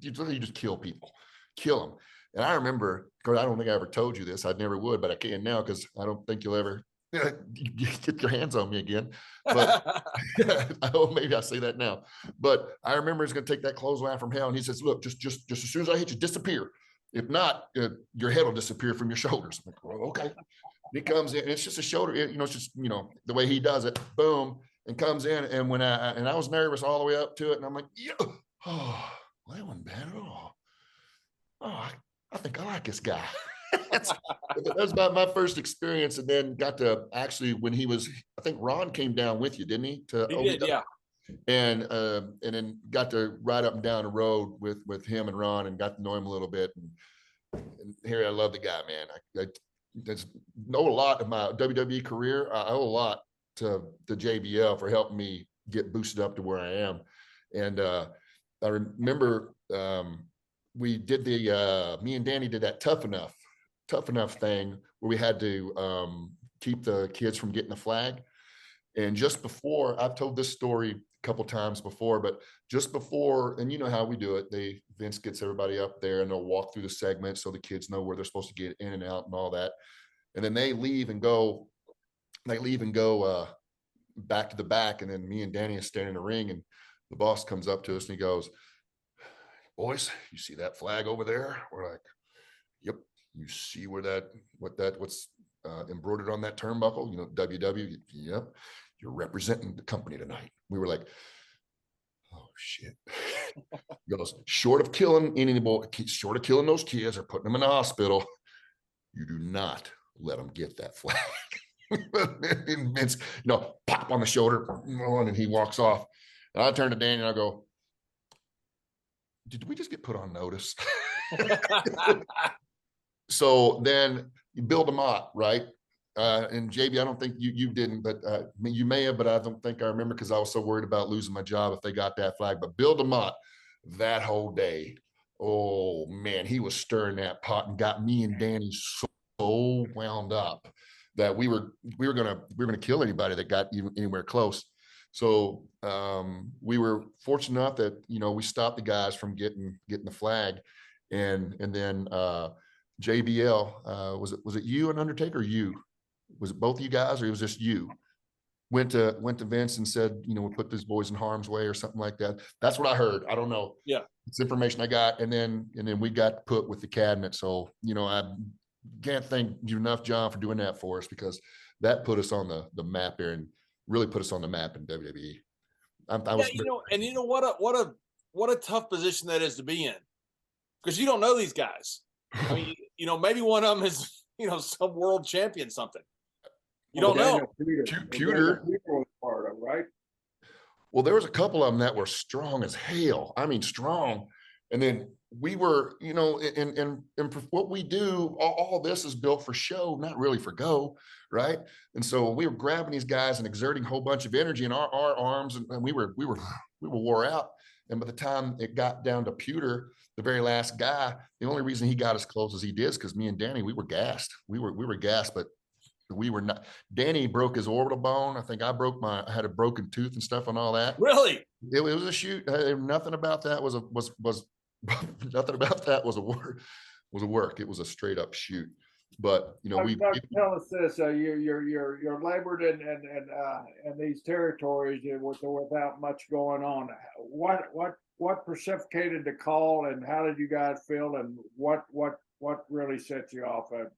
just kill people, kill them. And I remember, because I don't think I ever told you this, I never would, but I can now, because I don't think you'll ever get your hands on me again. But maybe I say that now. But I remember he's going to take that clothesline from hell, and he says, look, just as soon as I hit you, disappear. If not, your head will disappear from your shoulders. I'm like, well, okay. He comes in, and it's just a shoulder, it's just, the way he does it, boom, and comes in. And when I was nervous all the way up to it, and I'm like, yeah, oh, well, that wasn't bad at all. Oh, I think I like this guy. That was about my first experience. And then got to actually, when he was, I think Ron came down with you, didn't he? He did, yeah. And then got to ride up and down the road with him and Ron, and got to know him a little bit. And here, I love the guy, man. I know a lot of my WWE career. I owe a lot to JBL for helping me get boosted up to where I am. And I remember we did me and Danny did that tough enough thing where we had to keep the kids from getting the flag. And just before, I've told this story a couple times before, but just before, and you know how we do it, Vince gets everybody up there and they'll walk through the segment so the kids know where they're supposed to get in and out and all that. And then they leave and go back to the back. And then me and Danny are standing in the ring, and the boss comes up to us and he goes, boys, you see that flag over there? We're like, yep. You see what's embroidered on that turnbuckle, WW, yep. You're representing the company tonight. We were like, oh shit. He goes, short of killing those kids or putting them in the hospital, you do not let them get that flag. And Vince, pop on the shoulder, and he walks off. And I turn to Danny and I go, did we just get put on notice? So then you build them up, right? And JB, I don't think you didn't, but you may have, but I don't think I remember, because I was so worried about losing my job if they got that flag. But build them up that whole day. Oh man, he was stirring that pot and got me and Danny so wound up that we were gonna kill anybody that got anywhere close. So we were fortunate enough that we stopped the guys from getting the flag, and then JBL, was it you and Undertaker? Was it both of you guys, or it was just you? Went to Vince and said, we'll put these boys in harm's way or something like that. That's what I heard. I don't know. Yeah, it's information I got, and then we got put with the cabinet. So I can't thank you enough, John, for doing that for us, because that put us on the map here and really put us on the map in WWE. What a tough position that is to be in, because you don't know these guys. I mean, maybe one of them is, some world champion, something. You don't know. Pewter was part of, right? Well, there was a couple of them that were strong as hell. I mean, strong. And then we were, and for what we do, all this is built for show, not really for go, right? And so we were grabbing these guys and exerting a whole bunch of energy in our arms, and we were wore out. And by the time it got down to Pewter, the very last guy, the only reason he got as close as he did is because me and Danny, we were gassed. We were gassed, but we were not. Danny broke his orbital bone. I think I had a broken tooth and stuff and all that. Really? It was a shoot. Nothing about that was nothing about that was a work. It was a straight up shoot. But tell us this: you're labored in these territories without much going on. What precipitated the call, and how did you guys feel, and what really set you off at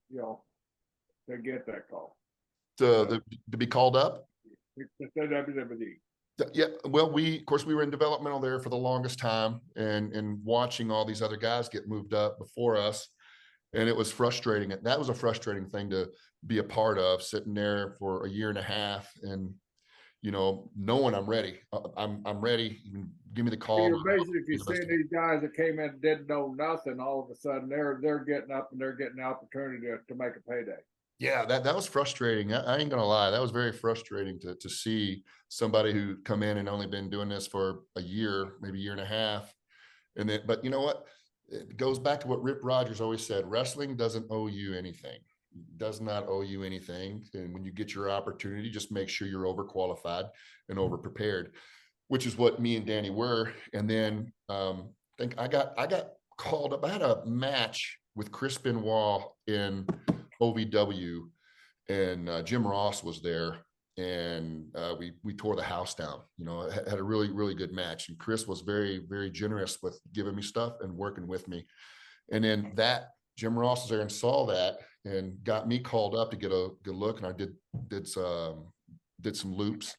to get that call? To be called up? The WWE. Yeah, well, we were in developmental there for the longest time, and watching all these other guys get moved up before us, and it was frustrating. That was a frustrating thing to be a part of, sitting there for a year and a half, and knowing I'm ready. I'm ready. Give me the call. You're basically seeing these guys that came in and didn't know nothing. All of a sudden, they're getting up and they're getting the opportunity to make a payday. Yeah, that was frustrating. I ain't gonna lie, that was very frustrating to see somebody who come in and only been doing this for a year, maybe a year and a half, and then. But you know what? It goes back to what Rip Rogers always said: wrestling doesn't owe you anything. Does not owe you anything. And when you get your opportunity, just make sure you're overqualified and overprepared, which is what me and Danny were. And then I think I got called up. I had a match with Chris Benoit in OVW, and Jim Ross was there, and we tore the house down. Had a really, really good match, and Chris was very, very generous with giving me stuff and working with me. And then Jim Ross was there and saw that and got me called up to get a good look, and I did some loops.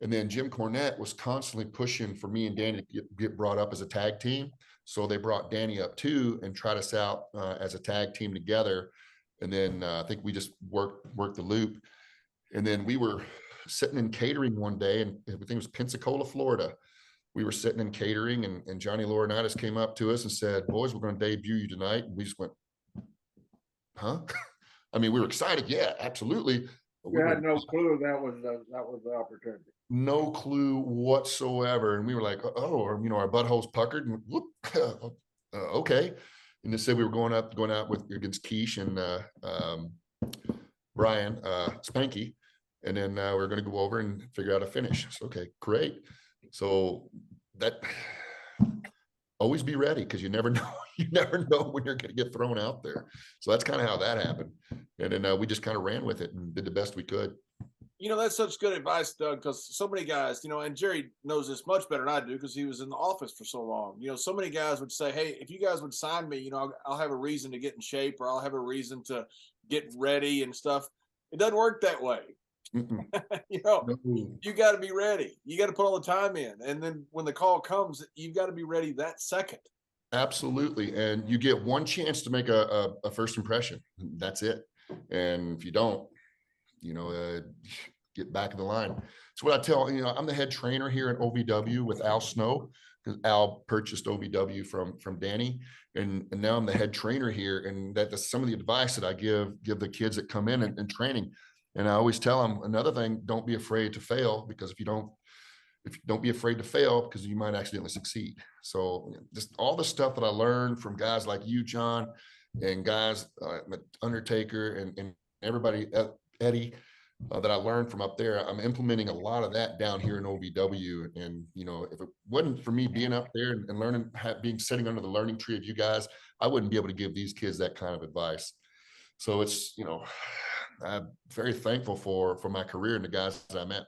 And then Jim Cornette was constantly pushing for me and Danny to get brought up as a tag team. So they brought Danny up too and tried us out as a tag team together. And then I think we just worked the loop. And then we were sitting in catering one day, and I think it was Pensacola, Florida. We were sitting in catering, and Johnny Laurinaitis came up to us and said, "Boys, we're going to debut you tonight." And we just went, "Huh?" I mean, we were excited. Yeah, absolutely. We had no clue that was the opportunity. No clue whatsoever. And we were like, "Oh," or, our buttholes puckered, and whoop, okay. And they said we were going out against Keish and Brian Spanky, and then we're going to go over and figure out a finish. So, okay, great. So that always be ready, because you never know. You never know when you're going to get thrown out there. So that's kind of how that happened. And then we just kind of ran with it and did the best we could. That's such good advice, Doug, because so many guys, and Jerry knows this much better than I do because he was in the office for so long. So many guys would say, "Hey, if you guys would sign me, I'll have a reason to get in shape, or I'll have a reason to get ready and stuff." It doesn't work that way. You got to be ready. You got to put all the time in. And then when the call comes, you've got to be ready that second. Absolutely. And you get one chance to make a first impression. That's it. And if you don't, get back in the line. It's what I tell, I'm the head trainer here at OVW with Al Snow, because Al purchased OVW from Danny. And now I'm the head trainer here. And that's some of the advice that I give the kids that come in and training. And I always tell them another thing: don't be afraid to fail, because if you don't be afraid to fail, because you might accidentally succeed. So just all the stuff that I learned from guys like you, John, and guys Undertaker and everybody, Eddie, that I learned from up there, I'm implementing a lot of that down here in OVW. And, if it wasn't for me being up there and learning, sitting under the learning tree of you guys, I wouldn't be able to give these kids that kind of advice. So it's, I'm very thankful for my career and the guys that I met.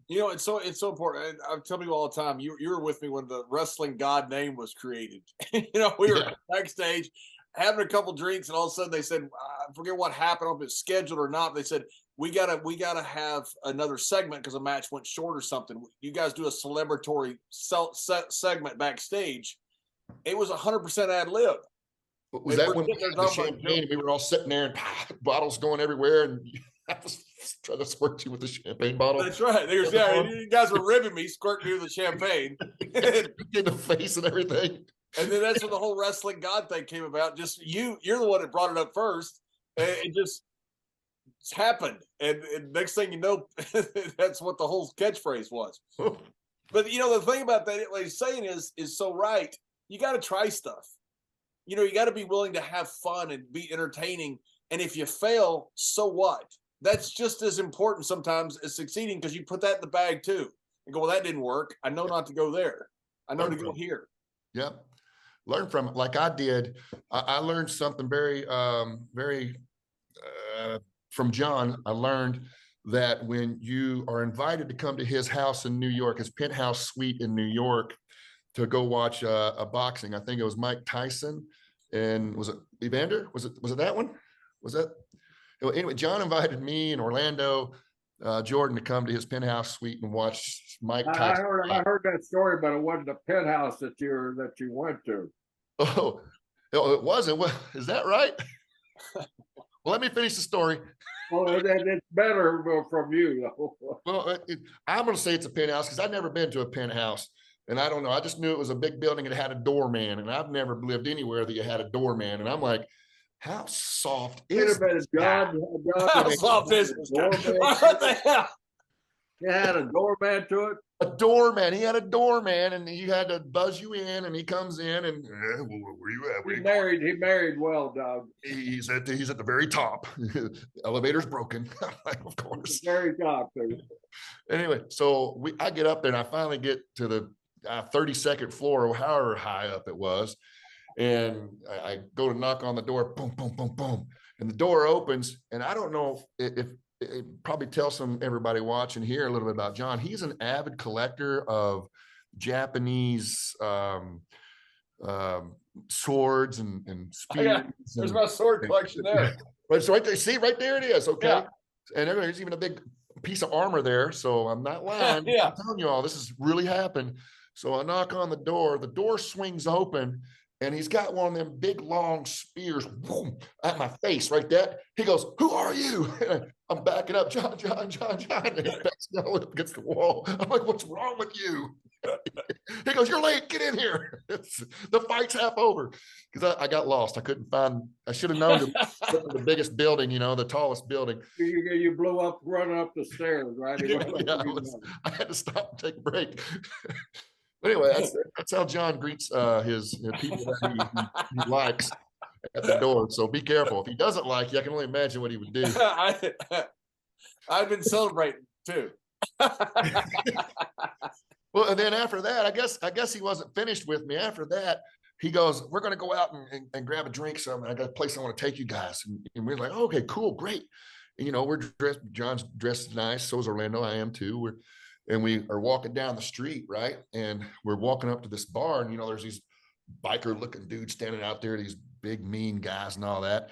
It's so important. I tell people all the time, you were with me when the wrestling god name was created. We were backstage having a couple drinks, and all of a sudden they said, I forget what happened, if it's scheduled or not. They said, we gotta have another segment because a match went short or something. You guys do a celebratory segment backstage. It was 100% ad lib. Was that when the champagne? We were all sitting there and bottles going everywhere, and I was trying to squirt you with the champagne bottle. That's right. You guys were ribbing me, squirting me with the champagne in the face and everything. And then that's when the whole wrestling god thing came about. Just you're the one that brought it up first. And it's happened. And next thing you know, that's what the whole catchphrase was. But the thing about that, what he's saying is so right. You got to try stuff. You got to be willing to have fun and be entertaining. And if you fail, so what? That's just as important sometimes as succeeding, because you put that in the bag too and go, well, that didn't work. I know not to go there. I know to go here. Yeah. Learn from it. Like I did. I learned something very from John. I learned that when you are invited to come to his house in New York, his penthouse suite in New York, to go watch a boxing, I think it was Mike Tyson, and was it Evander? Was it that one? Was that? Anyway, John invited me and Orlando Jordan to come to his penthouse suite and watch Mike Tyson. I heard that story, but it wasn't the penthouse that you went to. Oh, it wasn't. Well, is that right? Well, let me finish the story. Well, it's better from you, though. Well, I'm going to say it's a penthouse because I've never been to a penthouse. And I don't know. I just knew it was a big building and it had a doorman. And I've never lived anywhere that you had a doorman. And I'm like, how soft is Wait a this minute, guy? How soft is this guy? What the hell? You had a doorman to it? A doorman. He had a doorman, and you had to buzz you in, and he comes in, and where you at? Where He you married. He married well, Doug. he's at the very top. Elevator's broken. Of course. Very top, too. Anyway, so I get up there, and I finally get to the 32nd floor, or however high up it was, and I go to knock on the door. Boom, boom, boom, boom, and the door opens, and I don't know if it probably tells everybody watching here a little bit about John. He's an avid collector of Japanese swords and spears. There's my sword collection there. Right, so right there, see, right there it is. Okay, Yeah. and there's even a big piece of armor there. So I'm not lying. Yeah. I'm telling you all, this has really happened. So I knock on the door swings open. And he's got one of them big, long spears, boom, at my face right there. He goes, "Who are you?" I'm backing up, John. And he backs me up against the wall. I'm like, "What's wrong with you?" He goes, "You're late. Get in here. The fight's half over." Because I got lost. I couldn't find, I should have known the biggest building, the tallest building. You blew up running up the stairs, right? Yeah, I had to stop and take a break. Anyway, that's how John greets his people that he likes at the door. So be careful. If he doesn't like you, I can only imagine what he would do. I've been celebrating too. Well, and then after that, I guess he wasn't finished with me. After that, he goes, "We're going to go out and grab a drink. I got a place I want to take you guys." And we're like, "Okay, cool, great." And, we're dressed. John's dressed nice. So is Orlando. I am too. And we are walking down the street, right? And we're walking up to this bar, and there's these biker-looking dudes standing out there, these big, mean guys and all that.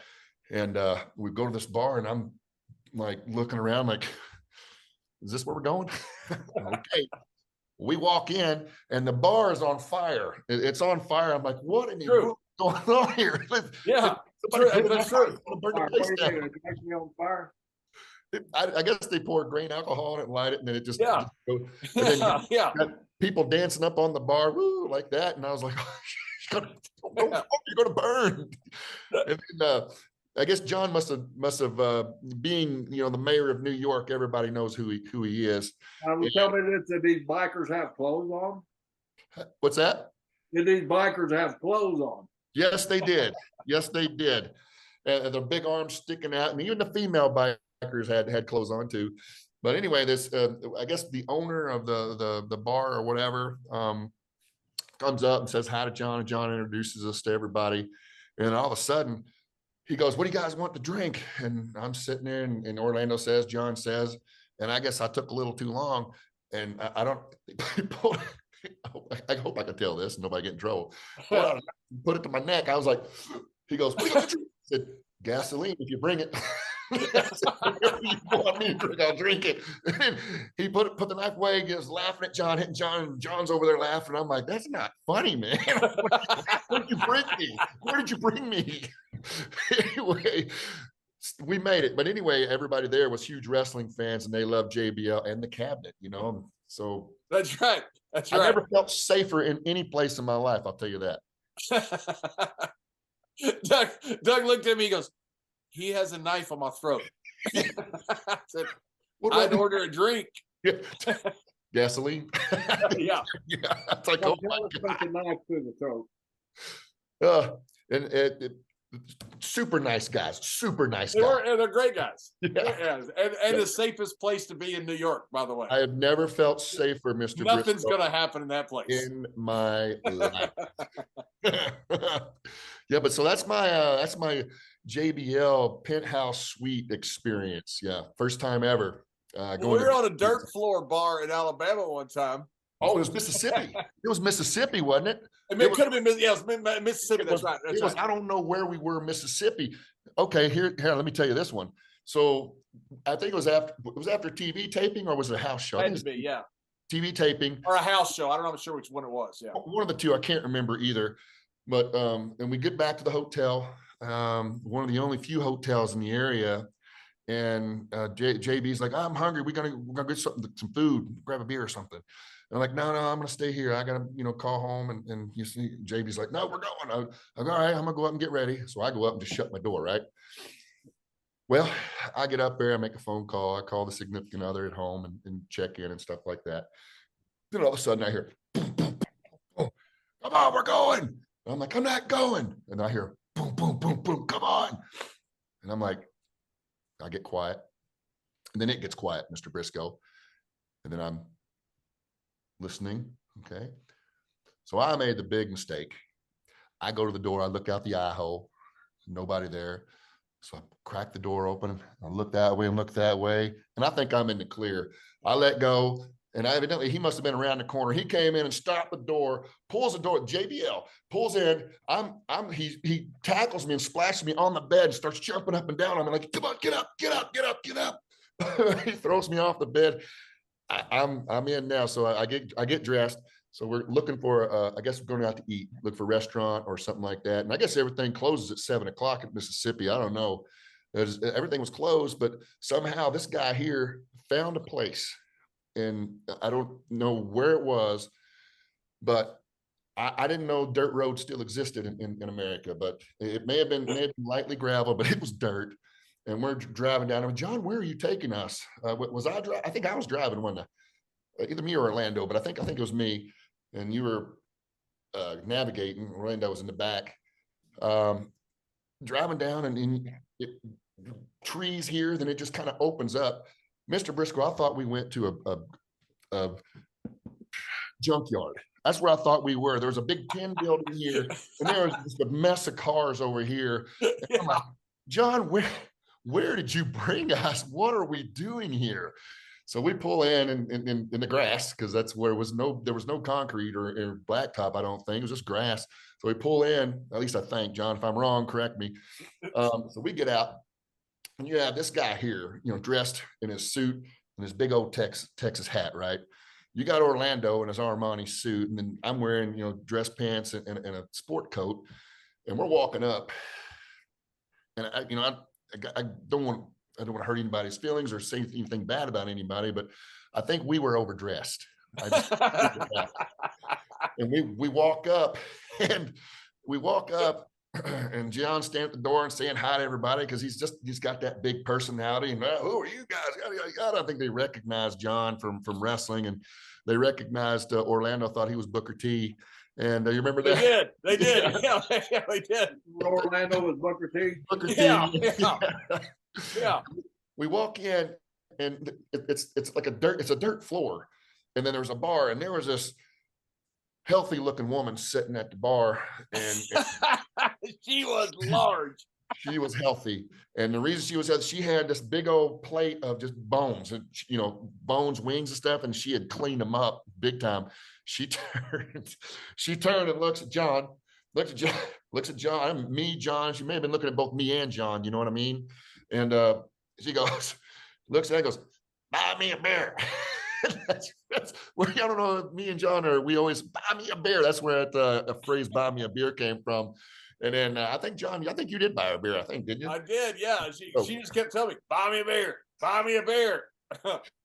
And we go to this bar, and I'm like looking around, like, "Is this where we're going?" Okay. We walk in, and the bar is on fire. It's on fire. I'm like, "What in the world is going on here?" Yeah, that's true. Burn the place down. On fire. I guess they pour grain alcohol on it and light it, and then it just, Yeah. yeah. People dancing up on the bar, woo, like that. And I was like, "You're gonna burn." And then, I guess John must have being the mayor of New York, everybody knows who he is. Tell me this: did these bikers have clothes on? What's that? Did these bikers have clothes on? Yes, they did. Yes, they did. And their big arms sticking out, and even the female bikers had clothes on too. But anyway, this I guess the owner of the bar or whatever comes up and says hi to John, and John introduces us to everybody. And all of a sudden he goes, "What do you guys want to drink?" And I'm sitting there, and Orlando says, John says, and I guess I took a little too long, and I don't I hope I can tell this and nobody get in trouble. Put it to my neck. I was like, he goes, "What do you want to drink?" I said, "Gasoline, if you bring it." "Whatever you want me to drink, I'll drink it." And he put the knife away. He was laughing at John, hitting John, and John's over there laughing. I'm like, "That's not funny, man." Where did you bring me? Where did you bring me? Anyway, we made it. But anyway, everybody there was huge wrestling fans, and they loved JBL and the cabinet, So That's right. That's I right. never felt safer in any place in my life. I'll tell you that. Doug looked at me. He goes, "He has a knife on my throat." I said, "I'd order a drink." Gasoline. Yeah. Yeah. It's like, "Oh my God. A knife to the throat. And super nice guys. Super nice They guys. they're great guys. Yeah. And the safest place to be in New York, by the way. I have never felt safer, Mr. Nothing's Brisco, going to happen in that place. in my life. Yeah, but so that's my JBL penthouse suite experience. Yeah, first time ever. We were on a dirt floor bar in Alabama one time. Oh, it was Mississippi. It was Mississippi, wasn't it? It could have been, yeah, it was Mississippi. That's right. That's right. I don't know where we were, Mississippi. Okay, here, let me tell you this one. So I think it was after TV taping, or was it a house show? Had to be, yeah. TV taping or a house show. I don't know. I'm sure which one it was. Yeah, one of the two. I can't remember either. But and we get back to the hotel. One of the only few hotels in the area, And JB's like, I'm hungry. We're gonna get some food, grab a beer or something. And I'm like, no, I'm gonna stay here. I gotta, call home. And you see, JB's like, no, we're going. I go, all right, I'm gonna go up and get ready. So I go up and just shut my door, right? Well, I get up there, I make a phone call. I call the significant other at home and check in and stuff like that. Then all of a sudden I hear, boom, boom, boom, come on, we're going. And I'm like, I'm not going. And I hear, boom, boom, boom, boom, come on. And I'm like, I get quiet. And then it gets quiet, Mr. Brisco. And then I'm listening. Okay. So I made the big mistake. I go to the door. I look out the eye hole. Nobody there. So I crack the door open. I look that way and look that way. And I think I'm in the clear. I let go. And evidently he must have been around the corner. He came in and stopped the door, pulls the door, JBL pulls in. He tackles me and splashes me on the bed and starts jumping up and down. I'm like, come on, get up, get up, get up, get up. He throws me off the bed. I'm in now. So I get dressed. So we're looking for, I guess we're going out to eat, look for a restaurant or something like that. And I guess everything closes at 7:00 in Mississippi. I don't know. Everything was closed, but somehow this guy here found a place. And I don't know where it was, but I didn't know dirt roads still existed in America, but it may have been lightly gravel, but it was dirt. And we're driving down. John, where are you taking us? Was I driving? I think I was driving one night, either me or Orlando, but I think it was me. And you were navigating. Orlando was in the back, driving down, and trees here. Then it just kind of opens up. Mr. Brisco, I thought we went to a junkyard. That's where I thought we were. There was a big tin building here, and there was just a mess of cars over here. And I'm like, John, where did you bring us? What are we doing here? So we pull in the grass, because that's where there was no concrete or blacktop, I don't think. It was just grass. So we pull in, at least I think, John, if I'm wrong, correct me. So we get out, and you have this guy here, dressed in his suit and his big old Texas hat, right? You got Orlando in his Armani suit, and then I'm wearing, dress pants and a sport coat, and we're walking up. And I don't want to hurt anybody's feelings or say anything bad about anybody, but I think we were overdressed. And we walk up, and and John standing at the door and saying hi to everybody, because he's got that big personality. And who are you guys? I don't think they recognized John from wrestling, and they recognized Orlando. Thought he was Booker T. And you remember that? They did. Yeah, they did. Orlando was Booker T. Booker T. Yeah. We walk in, and it's like a dirt floor, and then there's a bar, and there was this healthy looking woman sitting at the bar, and she was large. She was healthy, and the reason she was healthy, she had this big old plate of just bones, and bones, wings, and stuff, and she had cleaned them up big time. She turned and looks at John, me, John. She may have been looking at both me and John. You know what I mean? And she goes, looks at it, goes, buy me a beer. That's where, I don't know, me and John we always buy me a beer. That's where the phrase buy me a beer came from. And then I think, John, I think you did buy a beer, I think, didn't you? I did, yeah. She just kept telling me, buy me a beer, buy me a beer.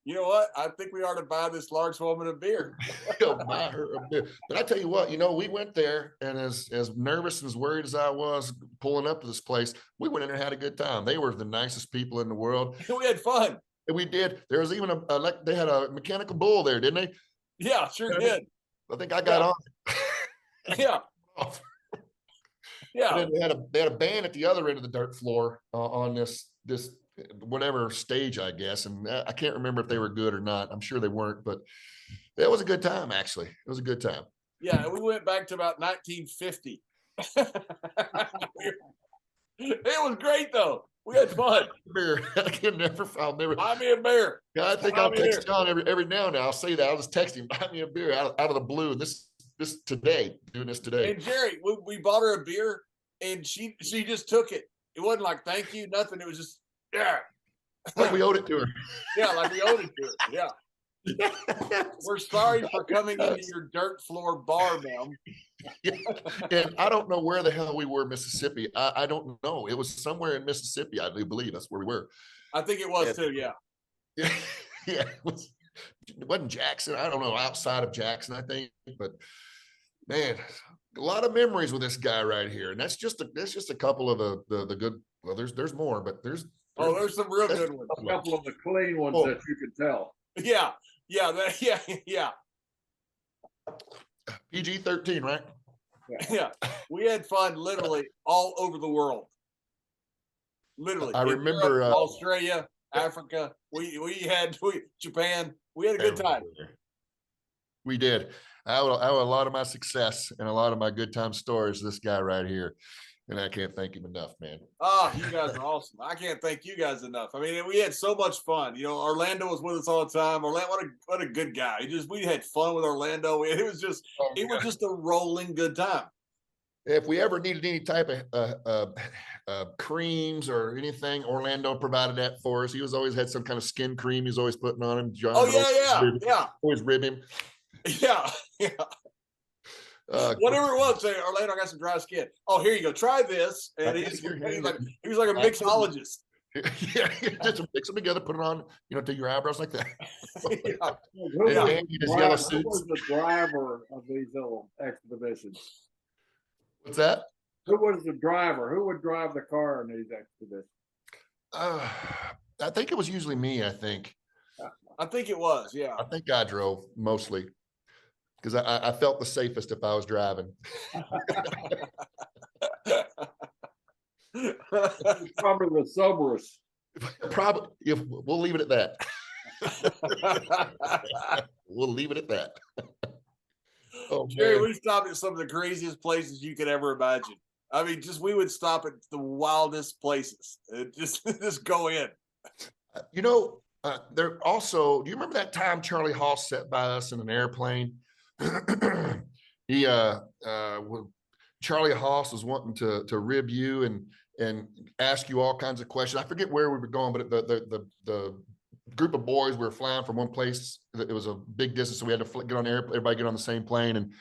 You know what? I think we ought to buy this large woman a beer. Buy her a beer. But I tell you what, we went there, and as nervous and as worried as I was pulling up to this place, we went in there and had a good time. They were the nicest people in the world. We had fun. And we did. There was even they had a mechanical bull there, didn't they? Yeah, sure did. I think I got on. Yeah. Yeah. And then they had a band at the other end of the dirt floor on this whatever stage, I guess. And I can't remember if they were good or not. I'm sure they weren't, but that was a good time, actually. It was a good time. Yeah, we went back to about 1950. It was great, though. We had fun. Beer. I'll never buy me a beer. Yeah, I think I'll text John every now and then. I'll say that. I'll just text him, buy me a beer out of the blue. And this today, doing this today. And Jerry, we bought her a beer, and she just took it. It wasn't like thank you, nothing. It was just like we owed it to her. Yeah, like we owed it to her. Yeah. We're sorry for coming into your dirt floor bar, ma'am. And I don't know where the hell we were, Mississippi. I don't know. It was somewhere in Mississippi, I do believe. That's where we were. I think it was too. Yeah. Yeah. Yeah. It wasn't Jackson. I don't know, outside of Jackson, I think. But man, a lot of memories with this guy right here. And that's just a couple of the good. Well, there's more, but there's some real good ones. A couple of the clean ones that you could tell. Yeah. Yeah. PG-13, right? Yeah. We had fun literally all over the world. Literally. I remember Europe, Australia, Africa. We had Japan. We had a good time. We did. I owe a lot of my success and a lot of my good time stories to this guy right here. And I can't thank him enough, man. Oh, you guys are awesome. I can't thank you guys enough. I mean, we had so much fun. You know, Orlando was with us all the time. Orlando, what a good guy. We had fun with Orlando. It was just a rolling good time. If we ever needed any type of creams or anything, Orlando provided that for us. He always had some kind of skin cream he's always putting on him. John always rib him. Yeah. Whatever it was, say, Orlando, I got some dry skin. Oh, here you go. Try this. And he was like a mixologist. Yeah, just mix them together, put it on, to your eyebrows like that. Yeah. Who was the driver of these little expeditions? What's that? Who was the driver? Who would drive the car in these expeditions? I think it was usually me, I think. I think it was, yeah. I think I drove mostly because I felt the safest if I was driving. Probably the soberest. Probably. We'll leave it at that. We'll leave it at that. Oh, Jerry, we stopped at some of the craziest places you could ever imagine. I mean, we would stop at the wildest places. Just go in. There also, do you remember that time Charlie Haas sat by us in an airplane? Charlie Haas was wanting to rib you and ask you all kinds of questions. I forget where we were going, but the group of boys, we were flying from one place. It was a big distance, so we had to get on everybody get on the same plane. And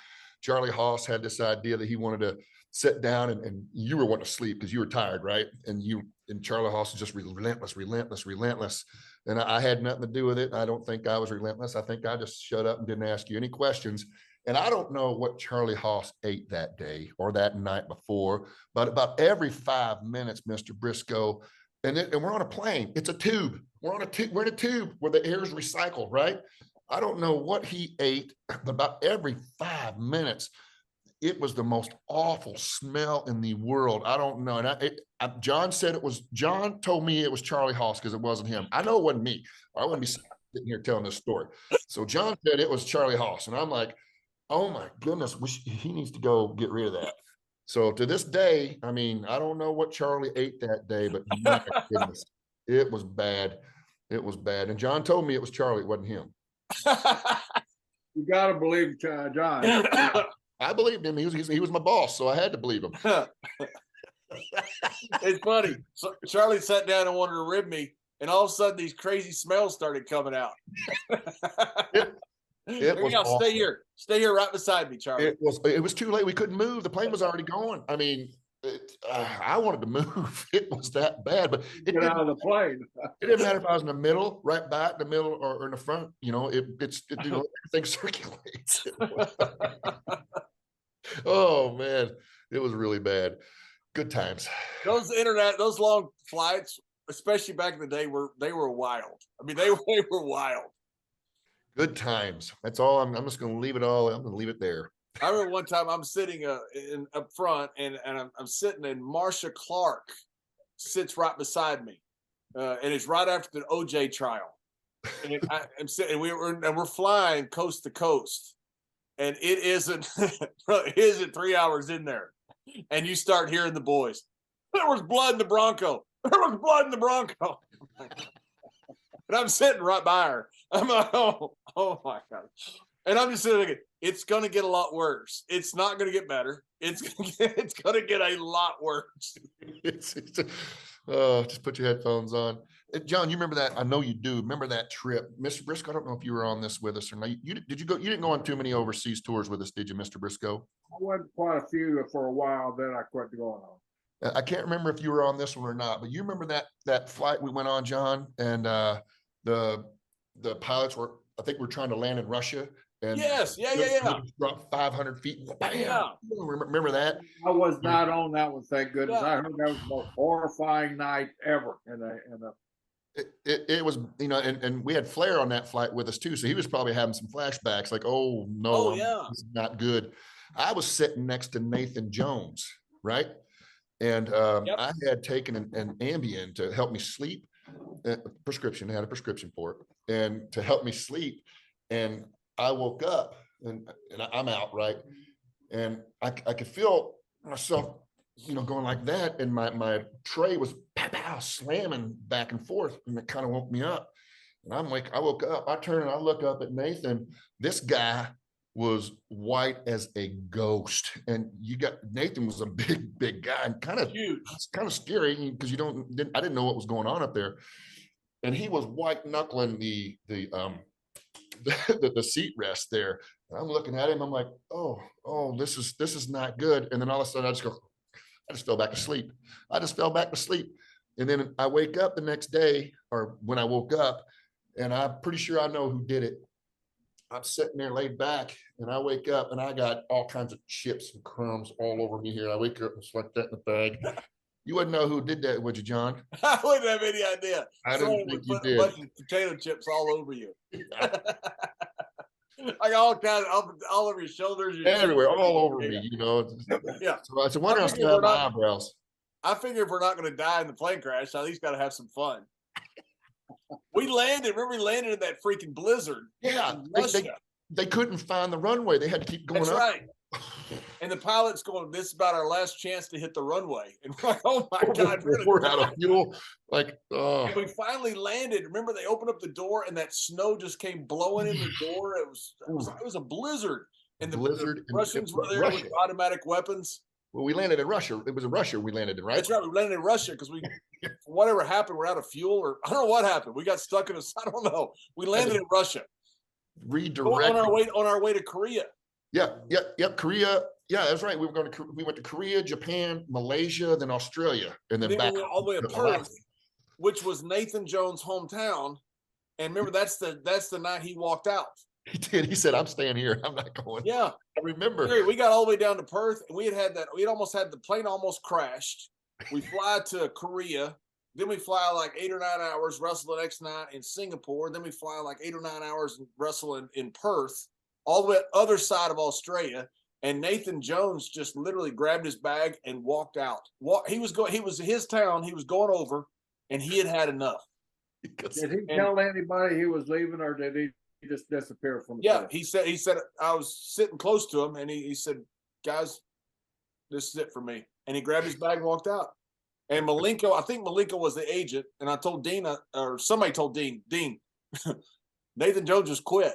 Charlie Haas had this idea that he wanted to sit down, and you were wanting to sleep because you were tired, right? And Charlie Haas was just relentless. And I had nothing to do with it. I don't think I was relentless. I think I just shut up and didn't ask you any questions. And I don't know what Charlie Haas ate that day or that night before, but about every 5 minutes, Mr. Brisco, and we're on a plane. It's a tube. We're in a tube where the air is recycled, right? I don't know what he ate, but about every 5 minutes, it was the most awful smell in the world. I don't know. And John told me it was Charlie Haas because it wasn't him. I know it wasn't me. I wouldn't be sitting here telling this story. So John said it was Charlie Haas. And I'm like, oh my goodness, he needs to go get rid of that. So to this day, I mean, I don't know what Charlie ate that day, but my goodness, it was bad. It was bad. And John told me it was Charlie. It wasn't him. You got to believe John. I believed him. He was my boss, so I had to believe him. It's funny. So Charlie sat down and wanted to rib me, and all of a sudden these crazy smells started coming out. Stay here right beside me, Charlie. It was too late. We couldn't move. The plane was already going. I mean, I wanted to move. It was that bad, but it get out of the plane. It didn't matter if I was in the middle, right back, the middle, or in the front. Everything circulates. Oh man, it was really bad. Good times. Those long flights, especially back in the day, they were wild. I mean, they were wild. Good times. That's all. I'm just going to leave it all. I'm going to leave it there. I remember one time I'm sitting up front, and I'm sitting, and Marcia Clark sits right beside me, and it's right after the OJ trial. And I'm sitting, and we're flying coast to coast, and it isn't 3 hours in there, and you start hearing the boys. There was blood in the Bronco. There was blood in the Bronco. And I'm sitting right by her. I'm like, oh my God. And I'm just sitting thinking, it's going to get a lot worse. It's not going to get better. It's going to get a lot worse. Just put your headphones on. John, you remember that? I know you do. Remember that trip? Mr. Brisco, I don't know if you were on this with us or not. Did you go? You didn't go on too many overseas tours with us, did you, Mr. Brisco? I went quite a few for a while, then I quit going on. I can't remember if you were on this one or not, but you remember that flight we went on, John, and the pilots were, I think, we're trying to land in Russia, and Yes, yeah. dropped 500 feet. Bam! Yeah. Remember that? I was not on that one, thank goodness. Yeah. I heard that was the most horrifying night ever. It was, and we had Flair on that flight with us too, so he was probably having some flashbacks, like, oh no, this is not good. I was sitting next to Nathan Jones, right? And I had taken an Ambien to help me sleep, prescription, I had a prescription for it, and to help me sleep. And I woke up and I'm out, right? And I could feel myself, going like that. And my tray was pow, slamming back and forth. And it kind of woke me up. And I woke up, I turn and I look up at Nathan. This guy was white as a ghost, and Nathan was a big guy and kind of scary because I didn't know what was going on up there, and he was white knuckling the seat rest there. And I'm looking at him, I'm like, oh, this is not good. And then all of a sudden I just fell back to sleep. And then I wake up the next day, or when I woke up, and I'm pretty sure I know who did it. I'm sitting there laid back, and I wake up and I got all kinds of chips and crumbs all over me here. I wake up and it's like that in the bag. You wouldn't know who did that, would you, John? I wouldn't have any idea. I didn't think you did. A bunch of potato chips all over you. I got all kinds all over your shoulders. Everywhere, all over me, Yeah. So it's a wonder I still have my eyebrows. I figure if we're not going to die in the plane crash, at least got to have some fun. We landed in that freaking blizzard. Yeah. They couldn't find the runway. They had to keep going up. That's right. And the pilot's going, this is about our last chance to hit the runway. And we're like, oh my God, we're out of fuel. Like, And we finally landed. Remember, they opened up the door and that snow just came blowing in the door. It was a blizzard. And the Russians were there with automatic weapons. Well, we landed in Russia. It was in Russia we landed in, right? That's right. We landed in Russia because whatever happened, we're out of fuel, or I don't know what happened. We got stuck I don't know. We landed in Russia. Redirect on our way to Korea. Yep. Korea. Yeah, that's right. We went to Korea, Japan, Malaysia, then Australia, and then back we went all the way to Perth, which was Nathan Jones' hometown. And remember, that's the night he walked out. He did. He said, "I'm staying here. I'm not going." Yeah, I remember. We got all the way down to Perth, and we had that. We'd almost had the plane almost crashed. We fly to Korea. Then we fly like 8 or 9 hours, wrestle the next night in Singapore. Then we fly like 8 or 9 hours and wrestle in Perth, all the way other side of Australia. And Nathan Jones just literally grabbed his bag and walked out. He was his town. He was going over, and he had enough. Did he tell anybody he was leaving, or did he just disappear from? Yeah, he said I was sitting close to him, and he said, "Guys, this is it for me." And he grabbed his bag and walked out. And Malenko, I think Malenko was the agent, and I told Dean, or somebody told Dean, Nathan Jones just quit.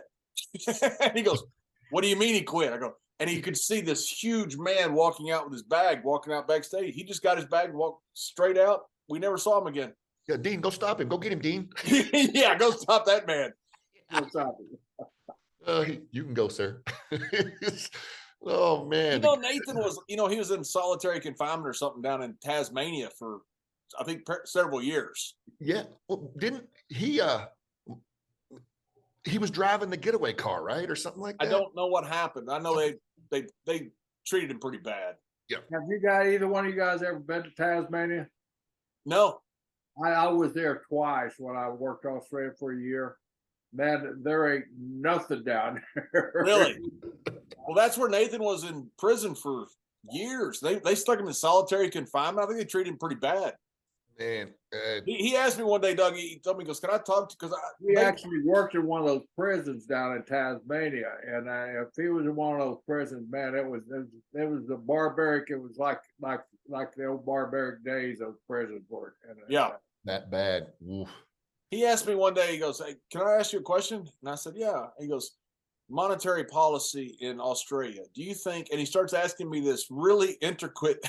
And he goes, "What do you mean he quit?" I go, and you could see this huge man walking out with his bag, walking out backstage. He just got his bag and walked straight out. We never saw him again. Yeah, Dean, go stop him. Go get him, Dean. Yeah, go stop that man. Go stop him. You can go, sir. Oh man. Nathan was, he was in solitary confinement or something down in Tasmania for, I think, several years. Yeah. Well, didn't he? He was driving the getaway car, right, or something like that. I don't know what happened. I know they treated him pretty bad. Yeah. Have either one of you guys ever been to Tasmania? No. I was there twice when I worked Australia for a year. Man, there ain't nothing down there. Really? Well, that's where Nathan was in prison for years. They stuck him in solitary confinement. I think they treated him pretty bad. Man, he asked me one day, Doug. He told me, he goes, "Can I talk to?" Because we actually worked in one of those prisons down in Tasmania, and if he was in one of those prisons, man, it was the barbaric. It was like the old barbaric days of prison work. Yeah, that bad. Oof. He asked me one day. He goes, "Hey, can I ask you a question?" And I said, "Yeah." He goes, "Monetary policy in Australia. Do you think?" And he starts asking me this really intricate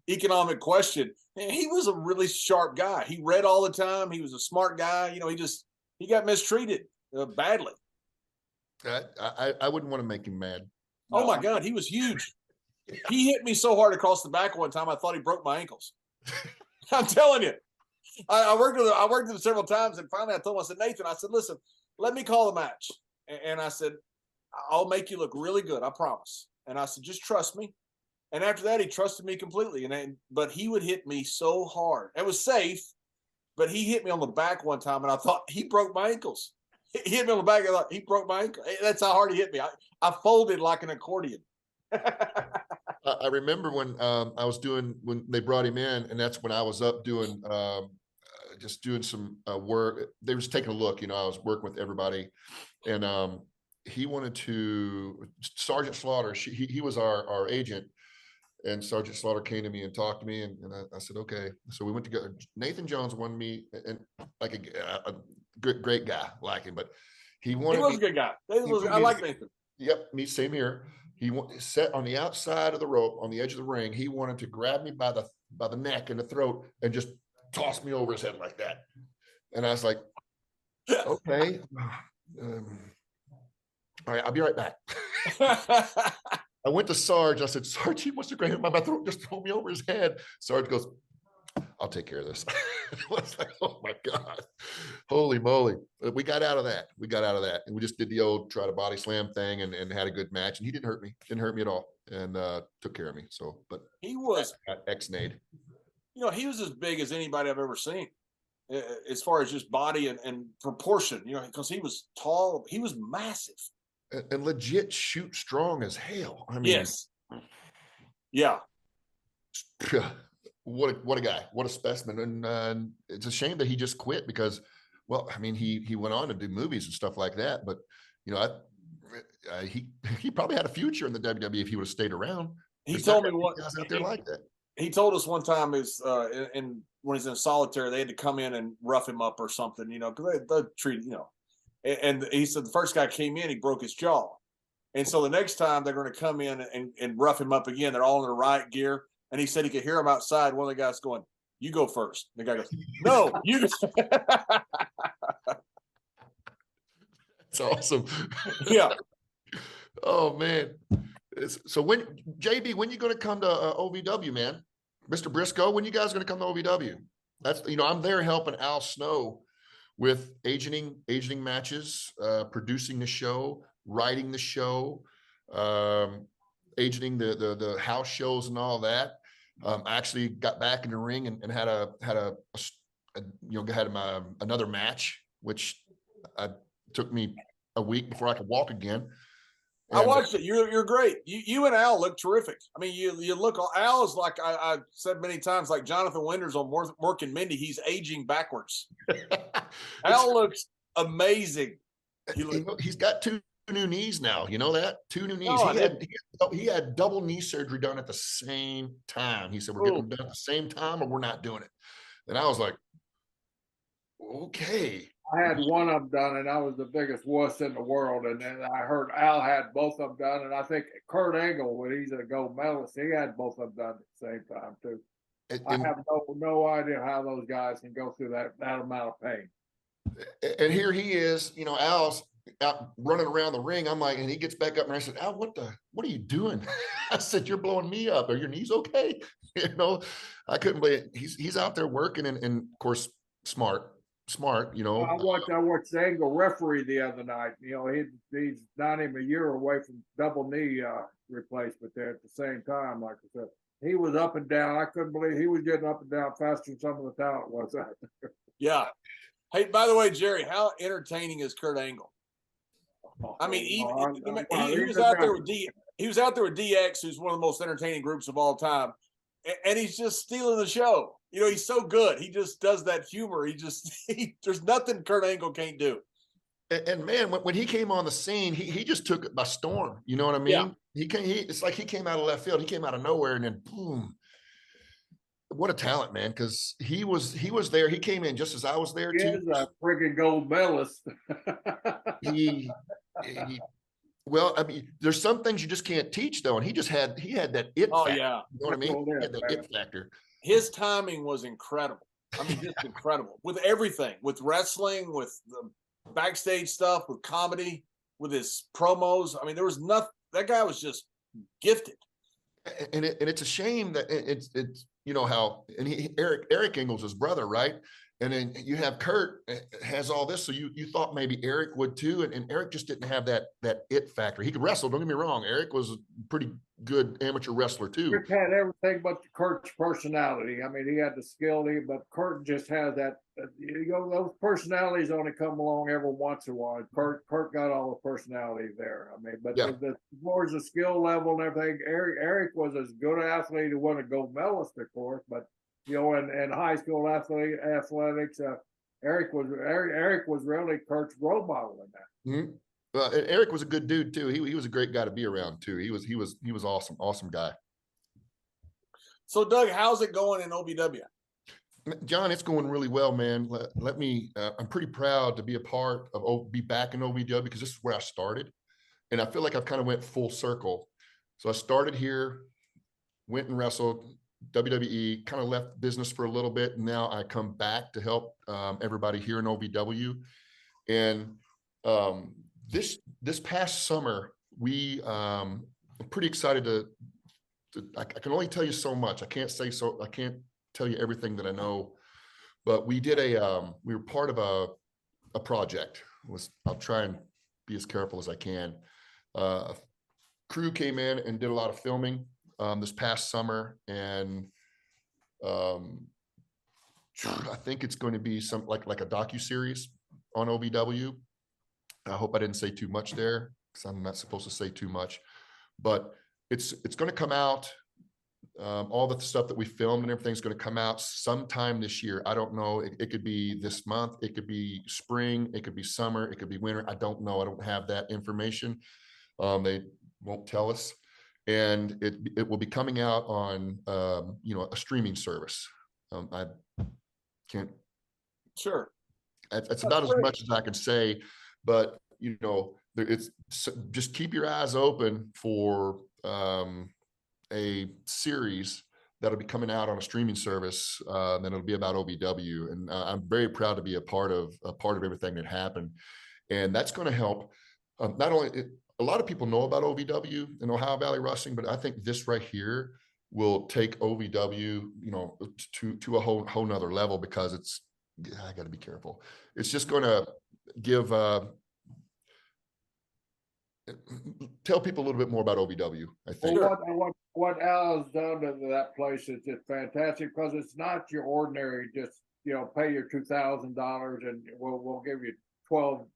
economic question. And he was a really sharp guy. He read all the time. He was a smart guy. He got mistreated badly. I wouldn't want to make him mad. Oh my God, he was huge. He hit me so hard across the back one time, I thought he broke my ankles. I'm telling you. I worked with him several times, and finally I told him, I said, Nathan, I said, listen, let me call the match. And I said, I'll make you look really good, I promise. And I said, just trust me. And after that, he trusted me completely. But he would hit me so hard. It was safe, but he hit me on the back one time, and I thought he broke my ankles. He hit me on the back. I thought he broke my ankle. That's how hard he hit me. I folded like an accordion. I remember when when they brought him in, and that's when I was up doing just doing some work. They were just taking a look. I was working with everybody, and he wanted to Sergeant Slaughter. He was our agent. And Sergeant Slaughter came to me and talked to me, and I said, okay. So we went together. Nathan Jones wanted me, and like a great guy, like him, but he was a good guy. I like Nathan. Yep, me, same here. He sat on the outside of the rope, on the edge of the ring. He wanted to grab me by the neck and the throat and just toss me over his head like that. And I was like, okay, all right, I'll be right back. I went to Sarge. I said, Sarge, he wants to grab my throat, just throw me over his head. Sarge goes, I'll take care of this. I was like, oh my God, holy moly. We got out of that. And we just did the old try to body slam thing and had a good match. And he didn't hurt me at all, and took care of me. So, but he was ex-Nade. He was as big as anybody I've ever seen, as far as just body and proportion, because he was tall, he was massive. And legit shoot strong as hell. I mean, yes. Yeah. What a guy, what a specimen. And it's a shame that he just quit because, well, I mean, he went on to do movies and stuff like that, but he probably had a future in the WWE if he would have stayed around. He told me what guys out there like that. He told us one time is when he's in solitary, they had to come in and rough him up or something, because they treat, and he said the first guy came in, he broke his jaw. And so the next time they're going to come in and rough him up again. They're all in the riot gear. And he said he could hear him outside. One of the guys going, you go first. The guy goes, no, you go. That's awesome. Yeah. Oh, man. So when you going to come to OVW, man? Mr. Brisco, when you guys going to come to OVW? That's, I'm there helping Al Snow with agenting matches, producing the show, writing the show, agenting the house shows and all that. I actually got back in the ring and had another match, which took me a week before I could walk again. And I watched it. You're great. You and Al look terrific. I mean, you look. Al is like I've said many times, like Jonathan Winters on Mork and Mindy. He's aging backwards. Al looks amazing. He's got two new knees now. You know that? Two new knees. He had double knee surgery done at the same time. He said, we're getting them done at the same time or we're not doing it. And I was like, okay. I had one of them done, and I was the biggest wuss in the world. And then I heard Al had both of them done, and I think Kurt Angle, when he's a gold medalist, he had both of them done at the same time too. I have no idea how those guys can go through that amount of pain. And here he is, Al's out running around the ring. I'm like, and he gets back up, and I said, Al, what are you doing? I said, you're blowing me up. Are your knees okay? I couldn't believe it. He's out there working, and of course, smart. I watched Angle referee the other night. He's not even a year away from double knee replacement there at the same time. Like I said, he was up and down. I couldn't believe he was getting up and down faster than some of the talent was. Yeah. Hey, by the way, Jerry, how entertaining is Kurt Angle? I mean, he was out there with he was out there with DX, who's one of the most entertaining groups of all time, and he's just stealing the show. He's so good. He just does that humor. There's nothing Kurt Angle can't do. And man, when he came on the scene, he just took it by storm. You know what I mean? Yeah. It's like he came out of left field. He came out of nowhere, and then boom. What a talent, man! Because he was there. He came in just as I was there too. He's a freaking gold medalist. Well, I mean, there's some things you just can't teach, though, and he had that it. Oh factor, yeah, you know what I mean? He had that it factor. His timing was incredible. I mean, just incredible with everything, with wrestling, with the backstage stuff, with comedy, with his promos. I mean, there was nothing. That guy was just gifted. And it's a shame that it's you know how, and Eric Engels, his brother, right? And then you have Kurt has all this, so you thought maybe Eric would too, and Eric just didn't have that it factor. He could wrestle, don't get me wrong. Eric was a pretty good amateur wrestler too. Kurt had everything but Kurt's personality. I mean, he had the skill, but Kurt just has that. Those personalities only come along every once in a while. Kurt got all the personality there. I mean, but Yeah. as far as the skill level and everything, Eric was as good an athlete. He wasn't a gold medalist, of course, but in high school athletics, Eric was really Kurt's role model in that. Mm-hmm. And Eric was a good dude too. He was a great guy to be around too. He was awesome guy. So Doug, how's it going in OVW? John, it's going really well, man. Let me. I'm pretty proud to be be back in OVW because this is where I started, and I feel like I've kind of went full circle. So I started here, went and wrestled WWE, kind of left business for a little bit, and now I come back to help everybody here in OVW. And this past summer, I'm pretty excited to. I can only tell you so much. I can't tell you everything that I know, but we were part of a project. I'll try and be as careful as I can. A crew came in and did a lot of filming this past summer, and I think it's going to be some like a docu-series on OVW. I hope I didn't say too much there because I'm not supposed to say too much, but it's going to come out. All the stuff that we filmed and everything's going to come out sometime this year. I don't know. It could be this month. It could be spring. It could be summer. It could be winter. I don't know. I don't have that information. They won't tell us. And it will be coming out on, a streaming service. I can't. Sure. That's about as much as I can say, but it's just keep your eyes open for a series that'll be coming out on a streaming service. Then it'll be about OVW, and I'm very proud to be a part of everything that happened, and that's going to help. Not only a lot of people know about OVW and Ohio Valley Wrestling, but I think this right here will take OVW, to a whole nother level because I got to be careful. It's just going to give. Tell people a little bit more about OVW, I think. Well, what Al has done to that place is just fantastic because it's not your ordinary just pay your $2,000 and we'll give you 12